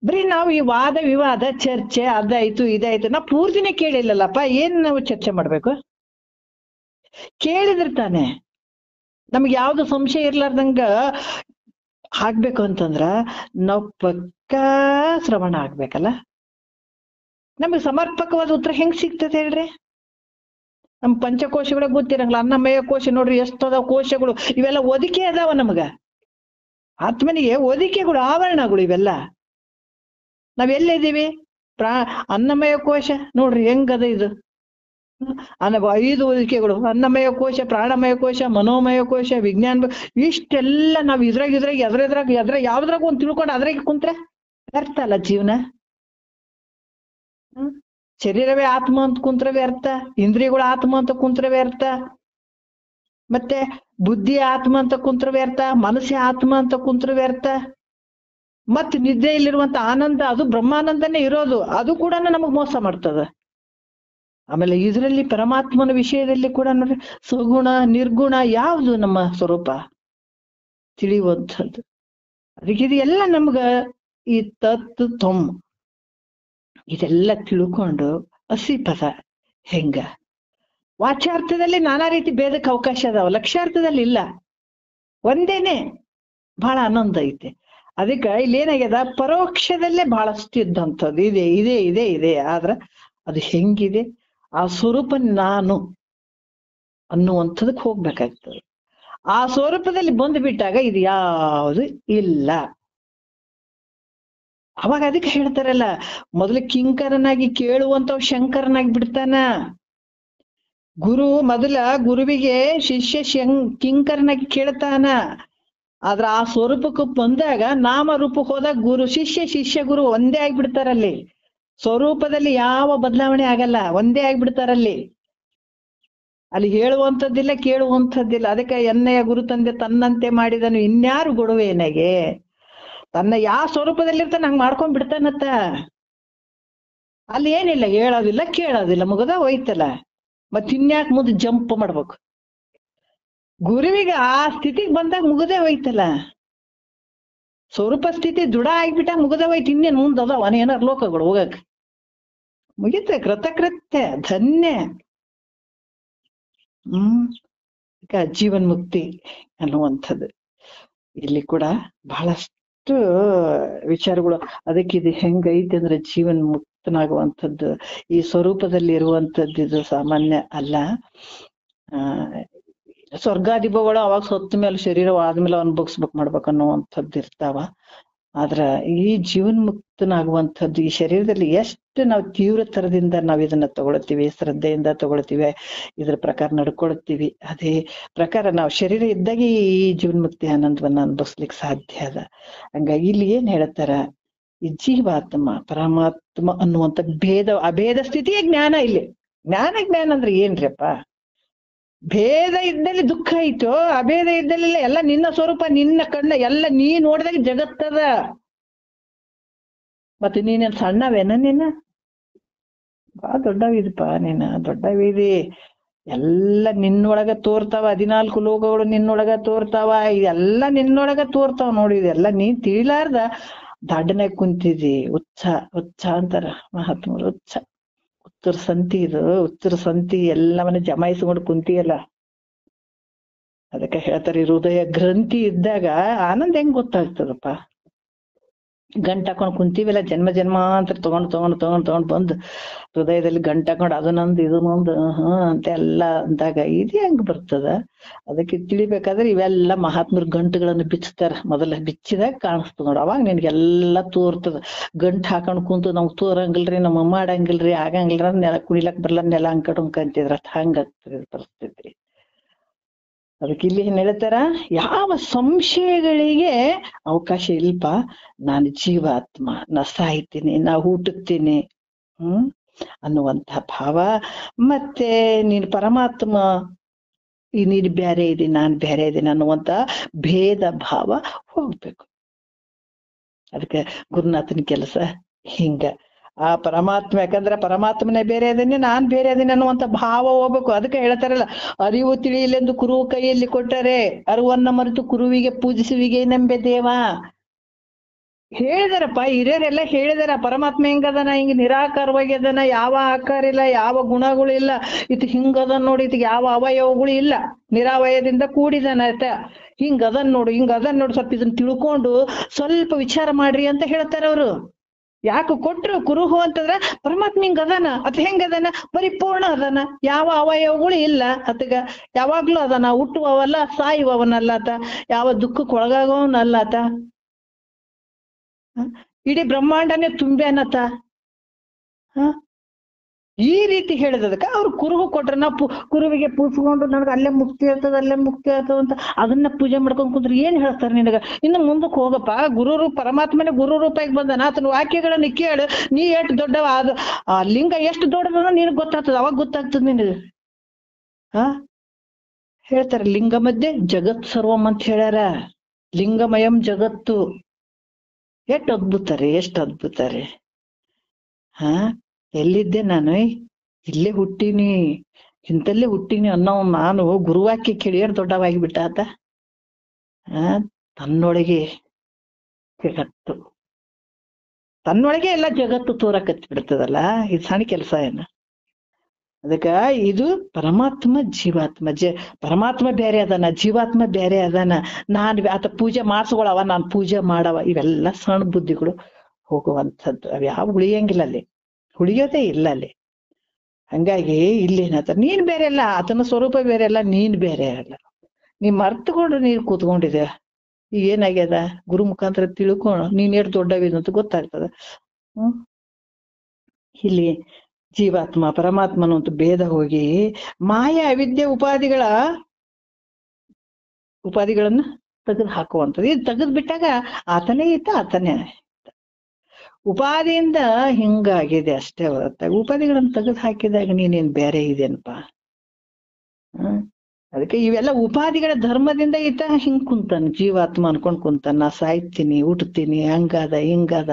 Speaker 1: ಬರೀ ನಾವು ಈ ವಾದ ವಿವಾದ ಚರ್ಚೆ ಅದಾಯ್ತು ಇದಾಯ್ತು ನಾವು ಪೂರ್ತಿನೇ ಕೇಳಿಲ್ಲಲ್ಲಪ್ಪ. ಏನ್ ನಾವು ಚರ್ಚೆ ಮಾಡ್ಬೇಕು? ಕೇಳಿದ್ರೆ ತಾನೆ ನಮ್ಗೆ ಯಾವ್ದು ಸಂಶಯ ಇರ್ಲಾರ್ದಂಗ ಆಗ್ಬೇಕು ಅಂತಂದ್ರ ನಾವು ಪಕ್ಕಾ ಶ್ರವಣ ಆಗ್ಬೇಕಲ್ಲ. ನಮಗೆ ಸಮರ್ಪಕವಾದ ಉತ್ತರ ಹೆಂಗ್ ಸಿಗ್ತದೆ ಹೇಳ್ರಿ? ನಮ್ ಪಂಚಕೋಶಗಳ ಗೊತ್ತಿರಂಗಿಲ್ಲ. ಅನ್ನಮಯ ಕೋಶ ನೋಡ್ರಿ ಎಷ್ಟದ ಕೋಶಗಳು, ಇವೆಲ್ಲ ಒದಿಕೆ ಅದಾವ ನಮಗ. ಆತ್ಮನಿಗೆ ಒದಿಕೆಗಳು, ಆವರಣಗಳು ಇವೆಲ್ಲ. ನಾವೆಲ್ಲಿದ್ದೀವಿ? ಅನ್ನಮಯ ಕೋಶ ನೋಡ್ರಿ ಹೆಂಗದ ಇದು. 5 ಒದಿಕೆಗಳು: ಅನ್ನಮಯ ಕೋಶ, ಪ್ರಾಣಮಯ ಕೋಶ, ಮನೋಮಯ ಕೋಶ, ವಿಜ್ಞಾನ. ಇಷ್ಟೆಲ್ಲ ನಾವ್ ಎದ್ರ ಯಾವ್ದ್ರಾಗ ಒಂದ್ ತಿಳ್ಕೊಂಡು ಅದ್ರಾಗ ಕುಂತ್ರೆ ವ್ಯರ್ಥ ಅಲ್ಲ ಜೀವನ. ಶರೀರವೇ ಆತ್ಮ ಅಂತ ಕುಂತ್ರೆ ವ್ಯರ್ಥ, ಇಂದ್ರಿಯಗಳು ಆತ್ಮ ಅಂತ ಕುಂತ್ರೆ ವ್ಯರ್ಥ, ಮತ್ತೆ ಬುದ್ಧಿ ಆತ್ಮ ಅಂತ ಕುಂತ್ರೆ ವ್ಯರ್ಥ, ಮನಸ್ಸೇ ಆತ್ಮ ಅಂತ ಕುಂತ್ರೆ ವ್ಯರ್ಥ. ಮತ್ ನಿದ್ದೆಯಲ್ಲಿರುವಂತ ಆನಂದ, ಅದು ಬ್ರಹ್ಮಾನಂದನೇ ಇರೋದು, ಅದು ಕೂಡ ನಮಗ್ ಮೋಸ ಮಾಡ್ತದ. ಆಮೇಲೆ ಇದರಲ್ಲಿ ಪರಮಾತ್ಮನ ವಿಷಯದಲ್ಲಿ ಕೂಡ ನೋಡ್ರಿ, ಸಗುಣ ನಿರ್ಗುಣ ಯಾವುದು ನಮ್ಮ ಸ್ವರೂಪ ತಿಳಿಯುವಂಥದ್ದು. ಅದಕ್ಕೆ ಇದು ಎಲ್ಲ ನಮ್ಗ ಈ ತತ್ ತ್ವಂ ಇದೆಲ್ಲ ತಿಳ್ಕೊಂಡು ಅಸಿಪದ ಹೆಂಗ. ವಾಚ್ಯಾರ್ಥದಲ್ಲಿ ನಾನಾ ರೀತಿ ಭೇದಕ್ಕೆ ಅವಕಾಶ ಅದಾವ, ಲಕ್ಷ್ಯಾರ್ಥದಲ್ಲಿ ಇಲ್ಲ. ಒಂದೇನೆ ಬಹಳ ಆನಂದ ಐತೆ. ಅದಕ್ಕೆ ಇಲ್ಲೇನಾಗ್ಯದ, ಪರೋಕ್ಷದಲ್ಲೇ ಬಹಳಷ್ಟು ಇದ್ದಂಥದ್ದು ಇದೆ. ಆದ್ರ ಅದು ಹೆಂಗಿದೆ, ಆ ಸ್ವರೂಪ ನಾನು ಅನ್ನುವಂಥದಕ್ಕೆ ಹೋಗ್ಬೇಕಾಗ್ತದೆ. ಆ ಸ್ವರೂಪದಲ್ಲಿ ಬಂದ್ಬಿಟ್ಟಾಗ ಇದು ಯಾವುದು ಇಲ್ಲ. ಅವಾಗ ಅದಕ್ಕೆ ಹೇಳ್ತಾರಲ್ಲ, ಮೊದಲು ಕಿಂಕರನಾಗಿ ಕೇಳುವಂತವ್ ಶಂಕರನಾಗಿ ಬಿಡ್ತಾನ. ಗುರುವಿಗೆ ಶಿಷ್ಯ ಕಿಂಕರನಾಗಿ ಕೇಳ್ತಾನ. ಆದ್ರ ಆ ಸ್ವರೂಪಕ್ಕೆ ಬಂದಾಗ, ನಾಮ ರೂಪಕ್ಕೆ ಹೋದಾಗ ಗುರು ಶಿಷ್ಯ ಗುರು ಒಂದೇ ಆಗ್ಬಿಡ್ತಾರಲ್ಲಿ. ಸ್ವರೂಪದಲ್ಲಿ ಯಾವ ಬದಲಾವಣೆ ಆಗಲ್ಲ, ಒಂದೇ ಆಗ್ಬಿಡ್ತಾರಲ್ಲಿ. ಅಲ್ಲಿ ಹೇಳುವಂಥದ್ದಿಲ್ಲ, ಕೇಳುವಂಥದ್ದಿಲ್ಲ. ಅದಕ್ಕೆ ಎನ್ನೆಯ ಗುರು ತಂದೆ ತನ್ನಂತೆ ಮಾಡಿದನು, ಇನ್ಯಾರು ಗೊಡುವೇನೆಗೆ. ತನ್ನ ಯಾವ ಸ್ವರೂಪದಲ್ಲಿರ್ತಾನೆ ಹಂಗ್ ಮಾಡ್ಕೊಂಡ್ ಬಿಡ್ತಾನತ್ತ. ಅಲ್ಲಿ ಏನಿಲ್ಲ, ಹೇಳೋದಿಲ್ಲ ಕೇಳೋದಿಲ್ಲ, ಮುಗದ ಹೋಯ್ತಲ್ಲ. ಮತ್ ಇನ್ಯಾಕ್ ಮುಂದೆ ಜಂಪ್ ಮಾಡ್ಬೇಕು? ಗುರುವಿಗೆ ಆ ಸ್ಥಿತಿಗೆ ಬಂದಾಗ ಮುಗದೇ ಹೋಯ್ತಲ್ಲ. ಸ್ವರೂಪ ಸ್ಥಿತಿ ದೃಢ ಆಗ್ಬಿಟ್ಟಾಗ ಮುಗದ ಹೋಯ್ತು. ಇನ್ನೇನ್ ಮುಂದದ ಅವನೇನಾರ ಲೋಕಗಳು ಹೋಗಕ್ ಮುಗಿತ ಕೃತಕೃತ್ಯ ಧನ್ಯ. ಜೀವನ್ ಮುಕ್ತಿ ಅನ್ನುವಂಥದ್ದು ಇಲ್ಲಿ ಕೂಡ ಬಹಳಷ್ಟು ವಿಚಾರಗಳು. ಅದಕ್ಕೆ ಇದು ಹೆಂಗೈತಿ ಅಂದ್ರೆ ಜೀವನ್ ಮುಕ್ತನಾಗುವಂಥದ್ದು ಈ ಸ್ವರೂಪದಲ್ಲಿ ಇರುವಂಥದ್ದು ಇದು ಸಾಮಾನ್ಯ ಅಲ್ಲ. ಸ್ವರ್ಗಾಧಿಪಗಳು ಅವಾಗ ಸತ್ತ ಮೇಲೆ ಶರೀರ ಆದ್ಮೇಲೆ ಅನುಭವಿಸ್ಬೇಕು ಮಾಡ್ಬೇಕನ್ನುವಂಥದ್ದು ಇರ್ತಾವ. ಆದ್ರ ಈ ಜೀವನ್ ಮುಕ್ತನಾಗುವಂಥದ್ದು ಈ ಶರೀರದಲ್ಲಿ ಎಷ್ಟು ನಾವು ತೀವ್ರ ತರದಿಂದ ನಾವ್ ಇದನ್ನ ತಗೊಳ್ತೀವಿ, ಶ್ರದ್ಧೆಯಿಂದ ತಗೊಳ್ತೀವಿ, ಇದ್ರ ಪ್ರಕಾರ ನಡ್ಕೊಳ್ತೀವಿ, ಅದೇ ಪ್ರಕಾರ ನಾವು ಶರೀರ ಇದ್ದಾಗ ಈ ಜೀವನ್ ಮುಕ್ತಿ ಆನಂದವನ್ನ ಅನುಭವಿಸ್ಲಿಕ್ಕೆ ಸಾಧ್ಯ ಅದ. ಹಂಗಾಗಿ ಇಲ್ಲಿ ಏನ್ ಹೇಳ್ತಾರ, ಈ ಜೀವಾತ್ಮ ಪರಮಾತ್ಮ ಅನ್ನುವಂಥ ಅಭೇದ ಸ್ಥಿತಿಯೇ ಜ್ಞಾನ. ಇಲ್ಲಿ ಜ್ಞಾನ ಅಂದ್ರೆ ಏನ್ರಿಪ್ಪ? ಭೇದ ಇದ್ದಲ್ಲಿ ದುಃಖ ಐತೋ, ಅಭೇದ ಇದ್ದಲ್ಲಿ ಎಲ್ಲ ನಿನ್ನ ಸ್ವರೂಪ, ನಿನ್ನ ಕಣ್ಣ ಎಲ್ಲ ನೀ ನೋಡಿದಾಗ ಜಗತ್ತದ. ಮತ್ತೆ ನೀನೇನ್ ಸಣ್ಣವೇನ? ನೀನ ಬಾ ದೊಡ್ಡವಿದಪ್ಪ, ನೀನ ದೊಡ್ಡವಿದಿ. ಎಲ್ಲ ನಿನ್ನೊಳಗ ತೋರ್ತಾವ, 14 ಲೋಕಗಳು ನಿನ್ನೊಳಗ ತೋರ್ತಾವ, ಇದೆಲ್ಲ ನಿನ್ನೊಳಗ ತೋರ್ತಾವ. ನೋಡಿ, ಇದೆಲ್ಲ ನೀನ್ ತಿಳಿಲಾರ್ದ ದಡ್ಡನಾಗ ಕುಂತಿದಿ. ಉತ್ಸ ಅಂತಾರ ಮಹಾತ್ಮರು. ಉತ್ತರ ಸಂತಿ ಇದು, ಉತ್ತರ ಸಂತಿ ಎಲ್ಲವನ್ನ ಜಮಾಯಿಸ್ಕೊಂಡು ಕುಂತಿಯಲ್ಲ. ಅದಕ್ಕೆ ಹೇಳ್ತಾರೆ, ಹೃದಯ ಗ್ರಂಥಿ ಇದ್ದಾಗ ಆನಂದ ಹೆಂಗ್ ಗೊತ್ತಾಗ್ತದಪ್ಪ? ಗಂಟ ಹಾಕೊಂಡ್ ಕುಂತೀವಿಲ್ಲ, ಜನ್ಮ ಅಂತ ತಗೊಂಡ್ ಬಂದು ಹೃದಯದಲ್ಲಿ ಗಂಟ ಹಾಕೊಂಡು ಅದು ನಂದು ಇದು ನಂದು ಅಂತ ಎಲ್ಲ ಅಂದಾಗ ಇದು ಹೆಂಗ್ ಬರ್ತದ? ಅದಕ್ಕೆ ತಿಳಿಬೇಕಾದ್ರೆ ಇವೆಲ್ಲ ಮಹಾತ್ಮರು ಗಂಟುಗಳನ್ನು ಬಿಚ್ಚತಾರ. ಮೊದಲ ಬಿಚ್ಚಿದಾಗ ಕಾಣಿಸ್ತದ ನೋಡು, ಅವಾಗ ನಿನ್ಗೆಲ್ಲಾ ತೋರ್ತದ. ಗಂಟು ಹಾಕೊಂಡ್ ಕುಂತು ನಮ್ಗ್ ತೋರಂಗಿಲ್ರಿ, ನಮ್ಮ ಮಾಡಂಗಿಲ್ರಿ, ಆಗಂಗಿಲ್ರ, ನೆಲ ಕುಣಿಲಕ್ ಬರ್ಲ, ನೆಲ ಅಂಕಂತಿದ್ರ ಹಂಗಾಗ್ತದೆ ಪರಿಸ್ಥಿತಿ. ಅದಕ್ಕೆ ಇಲ್ಲಿ ಏನ್ ಹೇಳ್ತಾರ, ಯಾವ ಸಂಶಯಗಳಿಗೆ ಅವಕಾಶ ಇಲ್ಪ. ನಾನು ಜೀವಾತ್ಮ, ನಾ ಸಾಯ್ತೀನಿ, ನಾ ಹುಟ್ಟುತ್ತೀನಿ ಅನ್ನುವಂಥ ಭಾವ. ಮತ್ತೆ ನೀನು ಪರಮಾತ್ಮ, ಈ ನೀನು ಬೇರೆ ಇದೀನಿ, ನಾನ್ ಬೇರೆ ಇದೀನಿ ಅನ್ನುವಂತ ಭೇದ ಭಾವ ಹೋಗ್ಬೇಕು. ಅದಕ್ಕೆ ಗುರುನಾಥನ ಕೆಲಸ ಹಿಂಗ. ಆ ಪರಮಾತ್ಮ, ಯಾಕಂದ್ರೆ ಪರಮಾತ್ಮನೇ ಬೇರೆ ಅದೀನಿ, ನಾನ್ ಬೇರೆ ಅದೀನಿ ಅನ್ನುವಂತ ಭಾವ ಹೋಗ್ಬೇಕು. ಅದಕ್ಕೆ ಹೇಳ್ತಾರಲ್ಲ, ಅರಿವು ತಿಳಿಯಲೆಂದು ಕುರು ಕೈಯಲ್ಲಿ ಕೊಟ್ಟರೆ ಅರಿವನ್ನ ಮರೆತು ಕುರುವಿಗೆ ಪೂಜಿಸುವಿಗೆ ನಂಬೆ ದೇವ. ಹೇಳಿದಾರಪ್ಪ, ಹಿರಿಯರೆಲ್ಲ ಹೇಳಿದಾರ, ಪರಮಾತ್ಮ ಹೆಂಗದನ, ಹಿಂಗ ನಿರಾಕಾರವಾಗಿ ಅದನ, ಯಾವ ಆಕಾರ ಇಲ್ಲ, ಯಾವ ಗುಣಗಳು ಇಲ್ಲ, ಇದು ಹಿಂಗದನ್ ನೋಡಿ, ಇದು ಯಾವ ಅವಯವಗಳು ಇಲ್ಲ, ನಿರಾವಯದಿಂದ ಕೂಡಿದನ ಆಯ್ತ, ಹಿಂಗದನ್ ನೋಡು, ಸ್ವಲ್ಪ ಇದನ್ನ ತಿಳ್ಕೊಂಡು ಸ್ವಲ್ಪ ವಿಚಾರ ಮಾಡ್ರಿ ಅಂತ ಹೇಳ್ತಾರ ಅವರು. ಯಾಕೆ ಕೊಟ್ರು ಕುರುಹು ಅಂತಂದ್ರ ಪರಮಾತ್ಮ ಹಿಂಗ ಅದಾನ, ಅತ್ ಹೆಂಗದನ, ಪರಿಪೂರ್ಣ ಅದನ, ಯಾವ ಅವಯವಗಳು ಇಲ್ಲ ಅತಗ, ಯಾವಾಗ್ಲೂ ಅದನ, ಹುಟ್ಟುವವಲ್ಲ ಸಾಯುವವನಲ್ಲ ಆತ, ಯಾವ ದುಃಖಕ್ಕೆ ಒಳಗಾಗವನಲ್ಲ ಆತ, ಇಡೀ ಬ್ರಹ್ಮಾಂಡನೇ ತುಂಬ್ಯಾನತ. ಈ ರೀತಿ ಹೇಳಿದದಕ್ಕ ಅವ್ರು ಕುರುಹು ಕೊಟ್ರ. ನಾವು ಕುರುವಿಗೆ ಪೂಜಿಸ್ಕೊಂಡು ನನಗೆ ಅಲ್ಲೇ ಮುಕ್ತಿ ಆಗ್ತದ ಅಂತ ಅದನ್ನ ಪೂಜೆ ಮಾಡ್ಕೊಂಡ್ ಕುಂದ್ರೆ ಏನ್ ಹೇಳ್ತಾರೆ ನಿನಗ? ಇನ್ನು ಮುಂದಕ್ಕೆ ಹೋಗಪ್ಪ, ಗುರು ಪರಮಾತ್ಮನೇ ಗುರು ರೂಪಾಯಿಗೆ ಬಂದನ, ಆತನ ವಾಕ್ಯಗಳನ್ನ ಕೇಳು, ನೀ ಎಷ್ಟು ದೊಡ್ಡವ, ಅದು ಆ ಲಿಂಗ ಎಷ್ಟು ದೊಡ್ಡದನ್ನ ನಿನಗ್ ಗೊತ್ತಾಗ್ತದ, ಅವಾಗ ಗೊತ್ತಾಗ್ತದ ನಿನಗ. ಹೇಳ್ತಾರ, ಲಿಂಗ ಮಧ್ಯೆ ಜಗತ್ ಸರ್ವಂ ಅಂತ ಹೇಳ್ಯಾರ. ಲಿಂಗಮಯಂ ಜಗತ್ತು. ಎಷ್ಟು ಅದ್ಭುತ ರೀ. ಎಲ್ಲಿದ್ದೆ ನಾನು? ಇಲ್ಲೇ ಹುಟ್ಟಿನಿ, ಇಂತಲ್ಲೇ ಹುಟ್ಟಿನಿ ಅನ್ನೋ ನಾನು ಗುರುವಾಕ್ಯ ಕೇಳಿಯರ್ ದೊಡ್ಡವಾಗಿ ಬಿಟ್ಟ ಆತ. ತನ್ನೊಳಗೆ ಜಗತ್ತು, ತನ್ನೊಳಗೆ ಎಲ್ಲ ಜಗತ್ತು ತೋರಕತ್ತಿ ಬಿಡ್ತದಲ್ಲ, ಇದು ಸಣ್ಣ ಕೆಲಸ ಏನ? ಅದಕ್ಕ ಇದು ಪರಮಾತ್ಮ ಜೀವಾತ್ಮ, ಪರಮಾತ್ಮ ಬೇರೆ ಅದಾನ, ಜೀವಾತ್ಮ ಬೇರೆ ಅದಾನ. ಆತ ಪೂಜೆ ಮಾಡಿಸ್ಕೊಳವ, ನಾನ್ ಪೂಜೆ ಮಾಡವ, ಇವೆಲ್ಲ ಸಣ್ಣ ಬುದ್ಧಿಗಳು ಹೋಗುವಂಥದ್ದು. ಅವ್ ಯಾವ ಉಳಿಯಂಗಿಲ್ಲ, ಅಲ್ಲಿ ಉಳಿಯೋದೇ ಇಲ್ಲ ಅಲ್ಲಿ. ಹಂಗಾಗಿ ಇಲ್ಲಿ ಏನಂತ, ನೀನ್ ಬೇರೆ ಅಲ್ಲ, ಆತನ ಸ್ವರೂಪ ಬೇರೆ ಅಲ್ಲ, ನೀನ್ ಬೇರೆ ಅಲ್ಲ. ನೀ ಮರ್ತ್ಕೊಂಡು ನೀರ್ ಕೂತ್ಕೊಂಡಿದ್ಯ. ಈಗ ಏನಾಗ್ಯದ, ಗುರು ಮುಖಾಂತರ ತಿಳ್ಕೊಂಡು ನೀನ್ ಎಷ್ಟು ದೊಡ್ಡವಿದಂತ ಗೊತ್ತಾಗ್ತದ. ಇಲ್ಲಿ ಜೀವಾತ್ಮ ಪರಮಾತ್ಮನು ಅಂತ ಭೇದ ಹೋಗಿ ಮಾಯ ಅವಿದ್ಯೆ ಉಪಾಧಿಗಳನ್ನ ತೆಗೆದು ಹಾಕುವಂಥದ್ದು. ಇದು ತೆಗೆದು ಬಿಟ್ಟಾಗ ಆತನೇ ಇದ್ದ, ಆತನೇ ಉಪಾಧಿಯಿಂದ ಹಿಂಗಾಗಿದೆ ಅಷ್ಟೇ ಹೊರತಾಗಿ ಉಪಾಧಿಗಳನ್ನ ತೆಗೆದು ಹಾಕಿದಾಗ ನೀನೇನ್ ಬೇರೆ ಇದೆನಪ್ಪ? ಅದಕ್ಕೆ ಇವೆಲ್ಲ ಉಪಾಧಿಗಳ ಧರ್ಮದಿಂದ ಈತ ಹಿಂಗ್ ಕುಂತಾನ, ಜೀವಾತ್ಮ ಅನ್ಕೊಂಡ್ ಕುಂತಾನ. ನಾ ಸಾಯ್ತೀನಿ, ಹುಟ್ಟುತ್ತೀನಿ, ಹಂಗಾದ ಹಿಂಗಾದ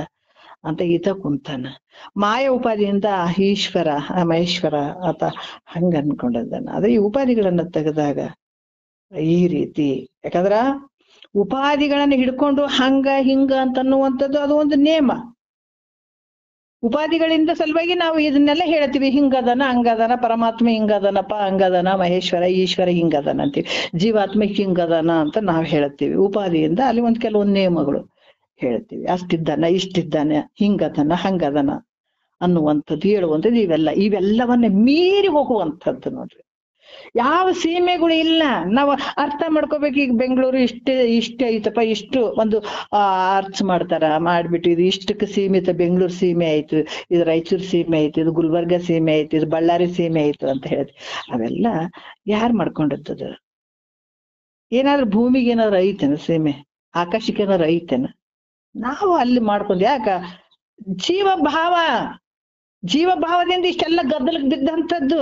Speaker 1: ಅಂತ ಈತ ಕುಂತಾನ. ಮಾಯ ಉಪಾಧಿಯಿಂದ ಈಶ್ವರ ಮಹೇಶ್ವರ ಆತ ಹಂಗ ಅನ್ಕೊಂಡಿದ್ದಾನ. ಆದ್ರೆ ಈ ಉಪಾಧಿಗಳನ್ನ ತೆಗೆದಾಗ ಈ ರೀತಿ, ಯಾಕಂದ್ರ ಉಪಾಧಿಗಳನ್ನ ಹಿಡ್ಕೊಂಡು ಹಂಗ ಹಿಂಗ ಅಂತ ಅನ್ನುವಂಥದ್ದು ಅದು ಒಂದು ನೇಮ. ಉಪಾಧಿಗಳಿಂದ ಸಲುವಾಗಿ ನಾವು ಇದನ್ನೆಲ್ಲ ಹೇಳ್ತೀವಿ, ಹಿಂಗದನ ಹಂಗದನ, ಪರಮಾತ್ಮ ಹಿಂಗದನಪ್ಪ ಹಂಗದನ, ಮಹೇಶ್ವರ ಈಶ್ವರ ಹಿಂಗದನ ಅಂತೀವಿ, ಜೀವಾತ್ಮ ಹಿಂಗದನ ಅಂತ ನಾವು ಹೇಳ್ತೀವಿ. ಉಪಾಧಿಯಿಂದ ಅಲ್ಲಿ ಒಂದ್ ಕೆಲವೊಂದು ನಿಯಮಗಳು ಹೇಳ್ತೀವಿ, ಅಷ್ಟಿದ್ದಾನ ಇಷ್ಟಿದ್ದಾನೆ, ಹಿಂಗದನ ಹಂಗದನ ಅನ್ನುವಂಥದ್ದು ಹೇಳುವಂಥದ್ದು. ಇವೆಲ್ಲವನ್ನ ಮೀರಿ ಹೋಗುವಂಥದ್ದು ನೋಡ್ರಿ. ಯಾವ ಸೀಮೆಗಳು ಇಲ್ಲ. ನಾವು ಅರ್ಥ ಮಾಡ್ಕೋಬೇಕು. ಈಗ ಬೆಂಗಳೂರು ಇಷ್ಟ ಐತಪ್ಪ, ಇಷ್ಟು ಒಂದು ಅರ್ಥ ಮಾಡ್ಬಿಟ್ಟು ಇದು ಇಷ್ಟಕ್ಕೆ ಸೀಮಿತ, ಬೆಂಗಳೂರು ಸೀಮೆ ಆಯ್ತು, ಇದು ರಾಯಚೂರು ಸೀಮೆ ಆಯ್ತು, ಇದು ಗುಲ್ಬರ್ಗ ಸೀಮೆ ಆಯ್ತು, ಇದು ಬಳ್ಳಾರಿ ಸೀಮೆ ಆಯ್ತು ಅಂತ ಹೇಳಿ ಅವೆಲ್ಲ ಯಾರು ಮಾಡ್ಕೊಂಡಿರ್ತದ? ಏನಾದ್ರೂ ಭೂಮಿಗೆ ಏನಾದ್ರು ಐತೇನ ಸೀಮೆ? ಆಕಾಶಕ್ಕೆ ಏನಾದ್ರು ಐತೇನ? ನಾವು ಅಲ್ಲಿ ಮಾಡ್ಕೊಂಡು ಯಾಕ? ಜೀವ ಭಾವದಿಂದ ಇಷ್ಟೆಲ್ಲ ಗದ್ದಲಕ್ಕೆ ಬಿದ್ದಂಥದ್ದು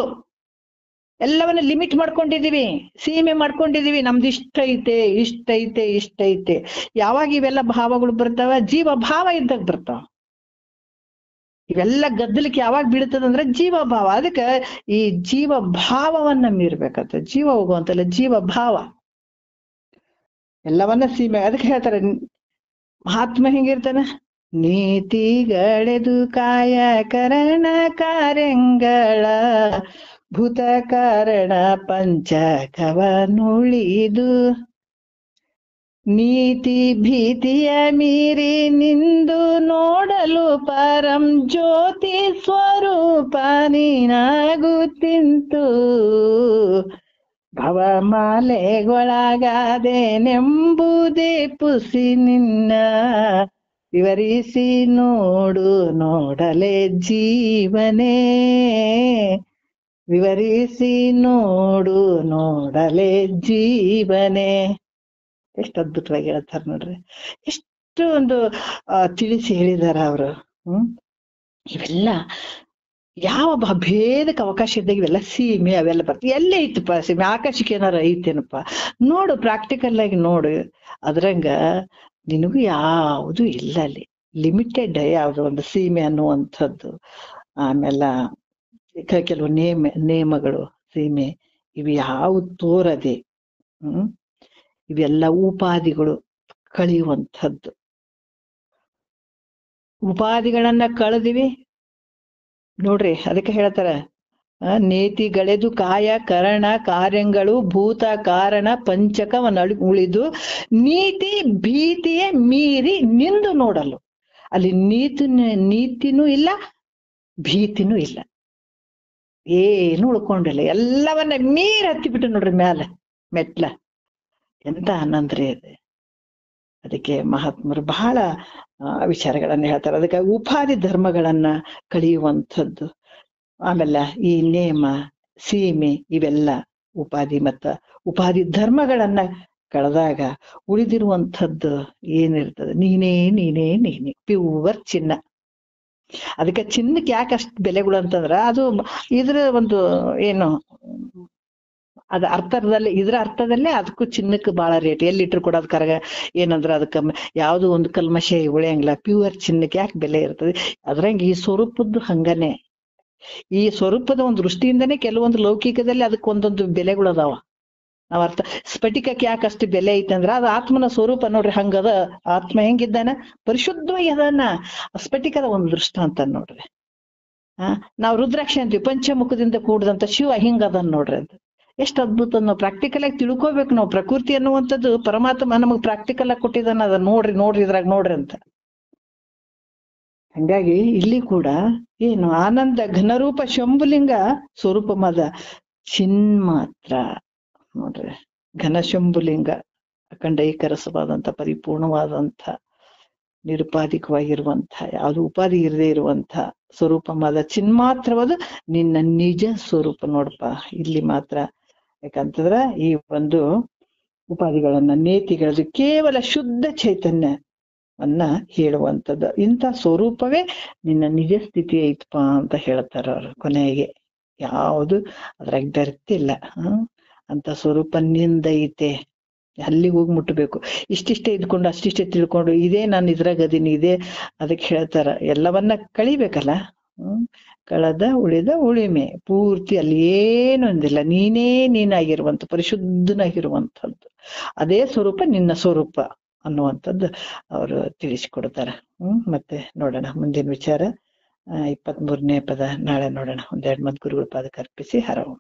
Speaker 1: ಎಲ್ಲವನ್ನ ಲಿಮಿಟ್ ಮಾಡ್ಕೊಂಡಿದೀವಿ, ಸೀಮೆ ಮಾಡ್ಕೊಂಡಿದೀವಿ. ನಮ್ದು ಇಷ್ಟೈತೆ. ಯಾವಾಗ ಇವೆಲ್ಲ ಭಾವಗಳು ಬರ್ತಾವ? ಜೀವ ಭಾವ ಇದ್ದಾಗ ಬರ್ತಾವ. ಇವೆಲ್ಲ ಗದ್ದಲಕ್ಕೆ ಯಾವಾಗ ಬೀಳ್ತದಂದ್ರೆ ಜೀವ ಭಾವ. ಅದಕ್ಕೆ ಈ ಜೀವ ಭಾವವನ್ನ ಮೀರ್ಬೇಕಂತ. ಜೀವ ಹೋಗುವಂತಲ್ಲ, ಜೀವ ಭಾವ ಎಲ್ಲವನ್ನ ಸೀಮೆ. ಅದಕ್ಕೆ ಹೇಳ್ತಾರೆ ಮಹಾತ್ಮ ಹೆಂಗಿರ್ತಾನ? ನೀತಿಗಳೆದು ಕಾಯ ಕರಣ ಕಾರ್ಯಗಳ ಭೂತ ಕಾರಣ ಪಂಚಕವ ನುಳಿದು ನೀತಿ ಭೀತಿಯ ಮೀರಿ ನಿಂದು ನೋಡಲು ಪರಂ ಜ್ಯೋತಿ ಸ್ವರೂಪ ನೀನಾಗುತ್ತಿಂತು ಭವಮಾಲೆಗೊಳಗಾದೆನೆಂಬುದೇ ಪುಸಿ ನಿನ್ನ ವಿವರಿಸಿ ನೋಡಲೆ ಜೀವನೇ, ವಿವರಿಸಿ ನೋಡಲೆ ಜೀವನೇ. ಎಷ್ಟು ಅದ್ಭುತವಾಗಿ ಹೇಳ್ತಾರ ನೋಡ್ರಿ, ಎಷ್ಟು ಒಂದು ತಿಳಿಸಿ ಹೇಳಿದಾರ ಅವರು. ಇವೆಲ್ಲ ಯಾವ ಭೇದಕ್ಕೆ ಅವಕಾಶ ಇದ್ದಾಗ ಇವೆಲ್ಲ ಸೀಮೆ ಅವೆಲ್ಲ ಬರ್ತವೆ. ಎಲ್ಲೇ ಐತಪ್ಪ ಸೀಮೆ? ಆಕಾಶಕ್ಕೆ ಏನಾರ ಐತೇನಪ್ಪ? ನೋಡು, ಪ್ರಾಕ್ಟಿಕಲ್ ಆಗಿ ನೋಡು. ಅದ್ರಂಗ ನಿನಗೂ ಯಾವುದು ಇಲ್ಲ ಅಲ್ಲಿ, ಲಿಮಿಟೆಡ್ ಯಾವ್ದು ಒಂದು ಸೀಮೆ ಅನ್ನುವಂಥದ್ದು. ಆಮೇಲೆ ಕೆಲವು ನೇಮಗಳು ಸೀಮೆ ಇವು ಯಾವು ತೋರದೆ ಇವೆಲ್ಲ ಉಪಾಧಿಗಳು ಕಳೆಯುವಂಥದ್ದು. ಉಪಾಧಿಗಳನ್ನ ಕಳೆದಿವಿ ನೋಡ್ರಿ. ಅದಕ್ಕೆ ಹೇಳ್ತಾರ ನೇತಿಗಳೆದು ಕಾಯ ಕರಣ ಕಾರ್ಯಗಳು ಭೂತ ಕಾರಣ ಪಂಚಕವನ್ನ ಉಳಿದು ನೀತಿ ಭೀತಿಯ ಮೀರಿ ನಿಂದು ನೋಡಲು. ಅಲ್ಲಿ ನೀತಿನೂ ಇಲ್ಲ, ಭೀತಿನೂ ಇಲ್ಲ, ಏನು ಉಳ್ಕೊಂಡಿಲ್ಲ. ಎಲ್ಲವನ್ನ ಮೀರಿ ಹತ್ತಿಬಿಟ್ಟು ನೋಡ್ರಿ ಮ್ಯಾಲ ಮೆಟ್ಲ. ಎಂತ ಆನಂದ್ರಿ ಇದೆ. ಅದಕ್ಕೆ ಮಹಾತ್ಮರು ಬಹಳ ವಿಚಾರಗಳನ್ನ ಹೇಳ್ತಾರೆ. ಅದಕ್ಕೆ ಉಪಾಧಿ ಧರ್ಮಗಳನ್ನ ಕಳೆಯುವಂಥದ್ದು. ಆಮೇಲೆ ಈ ನೇಮ ಸೀಮೆ ಇವೆಲ್ಲ ಉಪಾಧಿ ಧರ್ಮಗಳನ್ನ ಕಳೆದಾಗ ಉಳಿದಿರುವಂಥದ್ದು ಏನಿರ್ತದೆ? ನೀನೇ ಪ್ಯೂವರ್ ಚಿನ್ನ. ಅದಕ್ಕೆ ಚಿನ್ನಕ್ಕೆ ಯಾಕೆ ಅಷ್ಟು ಬೆಲೆಗಳು ಅಂತಂದ್ರ ಅದು ಇದ್ರ ಒಂದು ಏನು ಅದ ಇದ್ರ ಅರ್ಥದಲ್ಲೇ ಅದಕ್ಕೂ ಚಿನ್ನಕ್ಕೆ ಬಹಳ ರೇಟ್. ಎಲ್ಲಿಟ್ರು ಕೂಡ ಅದ್ ಕರಗ ಏನಂದ್ರ ಅದಕ್ಕೆ ಯಾವ್ದು ಒಂದು ಕಲ್ಮಶ ಉಳಿಯಂಗಿಲ್ಲ. ಪ್ಯೂರ್ ಚಿನ್ನಕ್ಕೆ ಯಾಕೆ ಬೆಲೆ ಇರ್ತದೆ? ಅದ್ರಂಗ ಈ ಸ್ವರೂಪದ್ದು ಹಂಗನೆ. ಈ ಸ್ವರೂಪದ ಒಂದು ದೃಷ್ಟಿಯಿಂದನೇ ಕೆಲವೊಂದು ಲೌಕಿಕದಲ್ಲಿ ಅದಕ್ಕೆ ಒಂದೊಂದು ಬೆಲೆಗಳು ಅದಾವ. ನಾವ್ ಸ್ಫಟಿಕಕ್ಕೆ ಯಾಕೆ ಅಷ್ಟು ಬೆಲೆ ಐತಂದ್ರ ಅದು ಆತ್ಮನ ಸ್ವರೂಪ ನೋಡ್ರಿ. ಹಂಗದ ಆತ್ಮ ಹೆಂಗಿದ್ದಾನ? ಪರಿಶುದ್ಧವಾಗಿ ಅದನ್ನ ಸ್ಫಟಿಕದ ಒಂದು ದೃಷ್ಟ ಅಂತ ನೋಡ್ರಿ. ನಾವು ರುದ್ರಾಕ್ಷಿ ಅಂತೀವಿ, ಪಂಚಮುಖದಿಂದ ಕೂಡಿದಂತ ಶಿವ ಹಿಂಗದನ್ ನೋಡ್ರಿ. ಅಂತ ಎಷ್ಟು ಅದ್ಭುತ. ನಾವು ಪ್ರಾಕ್ಟಿಕಲ್ ಆಗಿ ತಿಳ್ಕೋಬೇಕು. ನಾವು ಪ್ರಕೃತಿ ಅನ್ನುವಂಥದ್ದು ಪರಮಾತ್ಮ ನಮಗ್ ಪ್ರಾಕ್ಟಿಕಲ್ ಆಗಿ ಕೊಟ್ಟಿದ್ದಾನ. ಅದ ನೋಡ್ರಿ ಇದ್ರಾಗ ನೋಡ್ರಿ ಅಂತ. ಹಂಗಾಗಿ ಇಲ್ಲಿ ಕೂಡ ಏನು ಆನಂದ ಘನರೂಪ ಶಂಭುಲಿಂಗ ಸ್ವರೂಪವಾದ ಚಿನ್ಮಾತ್ರ ನೋಡ್ರಿ. ಘನ ಶಂಭುಲಿಂಗ ಅಖಂಡ ಏಕರಸವಾದಂತ ಪರಿಪೂರ್ಣವಾದಂತ ನಿರುಪಾಧಿಕವಾಗಿರುವಂತ ಯಾವುದು ಉಪಾಧಿ ಇರದೇ ಇರುವಂತ ಸ್ವರೂಪವಾದ ಚಿನ್ಮಾತ್ರವಾದ ನಿನ್ನ ನಿಜ ಸ್ವರೂಪ ನೋಡಪ್ಪ ಇಲ್ಲಿ ಮಾತ್ರ. ಯಾಕಂತಂದ್ರ ಈ ಒಂದು ಉಪಾಧಿಗಳನ್ನ ನೇತಿಗಳದು ಕೇವಲ ಶುದ್ಧ ಚೈತನ್ಯವನ್ನ ಹೇಳುವಂಥದ್ದು. ಇಂಥ ಸ್ವರೂಪವೇ ನಿನ್ನ ನಿಜ ಸ್ಥಿತಿ ಐತಪ್ಪ ಅಂತ ಹೇಳ್ತಾರ ಅವ್ರು ಕೊನೆಗೆ. ಯಾವುದು ಅದ್ರಾಗ ಬೆರ್ತಿಲ್ಲ. ಅಂತ ಸ್ವರೂಪ ನಿಂದೈತೆ. ಅಲ್ಲಿಗೆ ಹೋಗಿ ಮುಟ್ಟಬೇಕು. ಇಷ್ಟಿಷ್ಟೇ ಇದ್ಕೊಂಡು ಅಷ್ಟಿಷ್ಟೇ ತಿಳ್ಕೊಂಡು ಇದೇ ನಾನು ಇದ್ರಾಗ ಅದೀನಿ ಇದೇ. ಅದಕ್ಕೆ ಹೇಳ್ತಾರ ಎಲ್ಲವನ್ನ ಕಳಿಬೇಕಲ್ಲ. ಕಳೆದ ಉಳಿದ ಉಳಿಮೆ ಪೂರ್ತಿ ಅಲ್ಲಿ ಏನು ಅಂದಿಲ್ಲ. ನೀನಾಗಿರುವಂತ ಪರಿಶುದ್ಧನಾಗಿರುವಂಥದ್ದು ಅದೇ ಸ್ವರೂಪ ನಿನ್ನ ಸ್ವರೂಪ ಅನ್ನುವಂಥದ್ದು ಅವರು ತಿಳಿಸಿಕೊಡ್ತಾರ. ಮತ್ತೆ ನೋಡೋಣ ಮುಂದಿನ ವಿಚಾರ 23ನೇ ಪದ ನಾಳೆ ನೋಡೋಣ. ಒಂದೆರಡು ಮತ್ ಗುರುಗಳ ಪಾದಕ್ಕೆ ಅರ್ಪಿಸಿ ಹರ ಓಂ.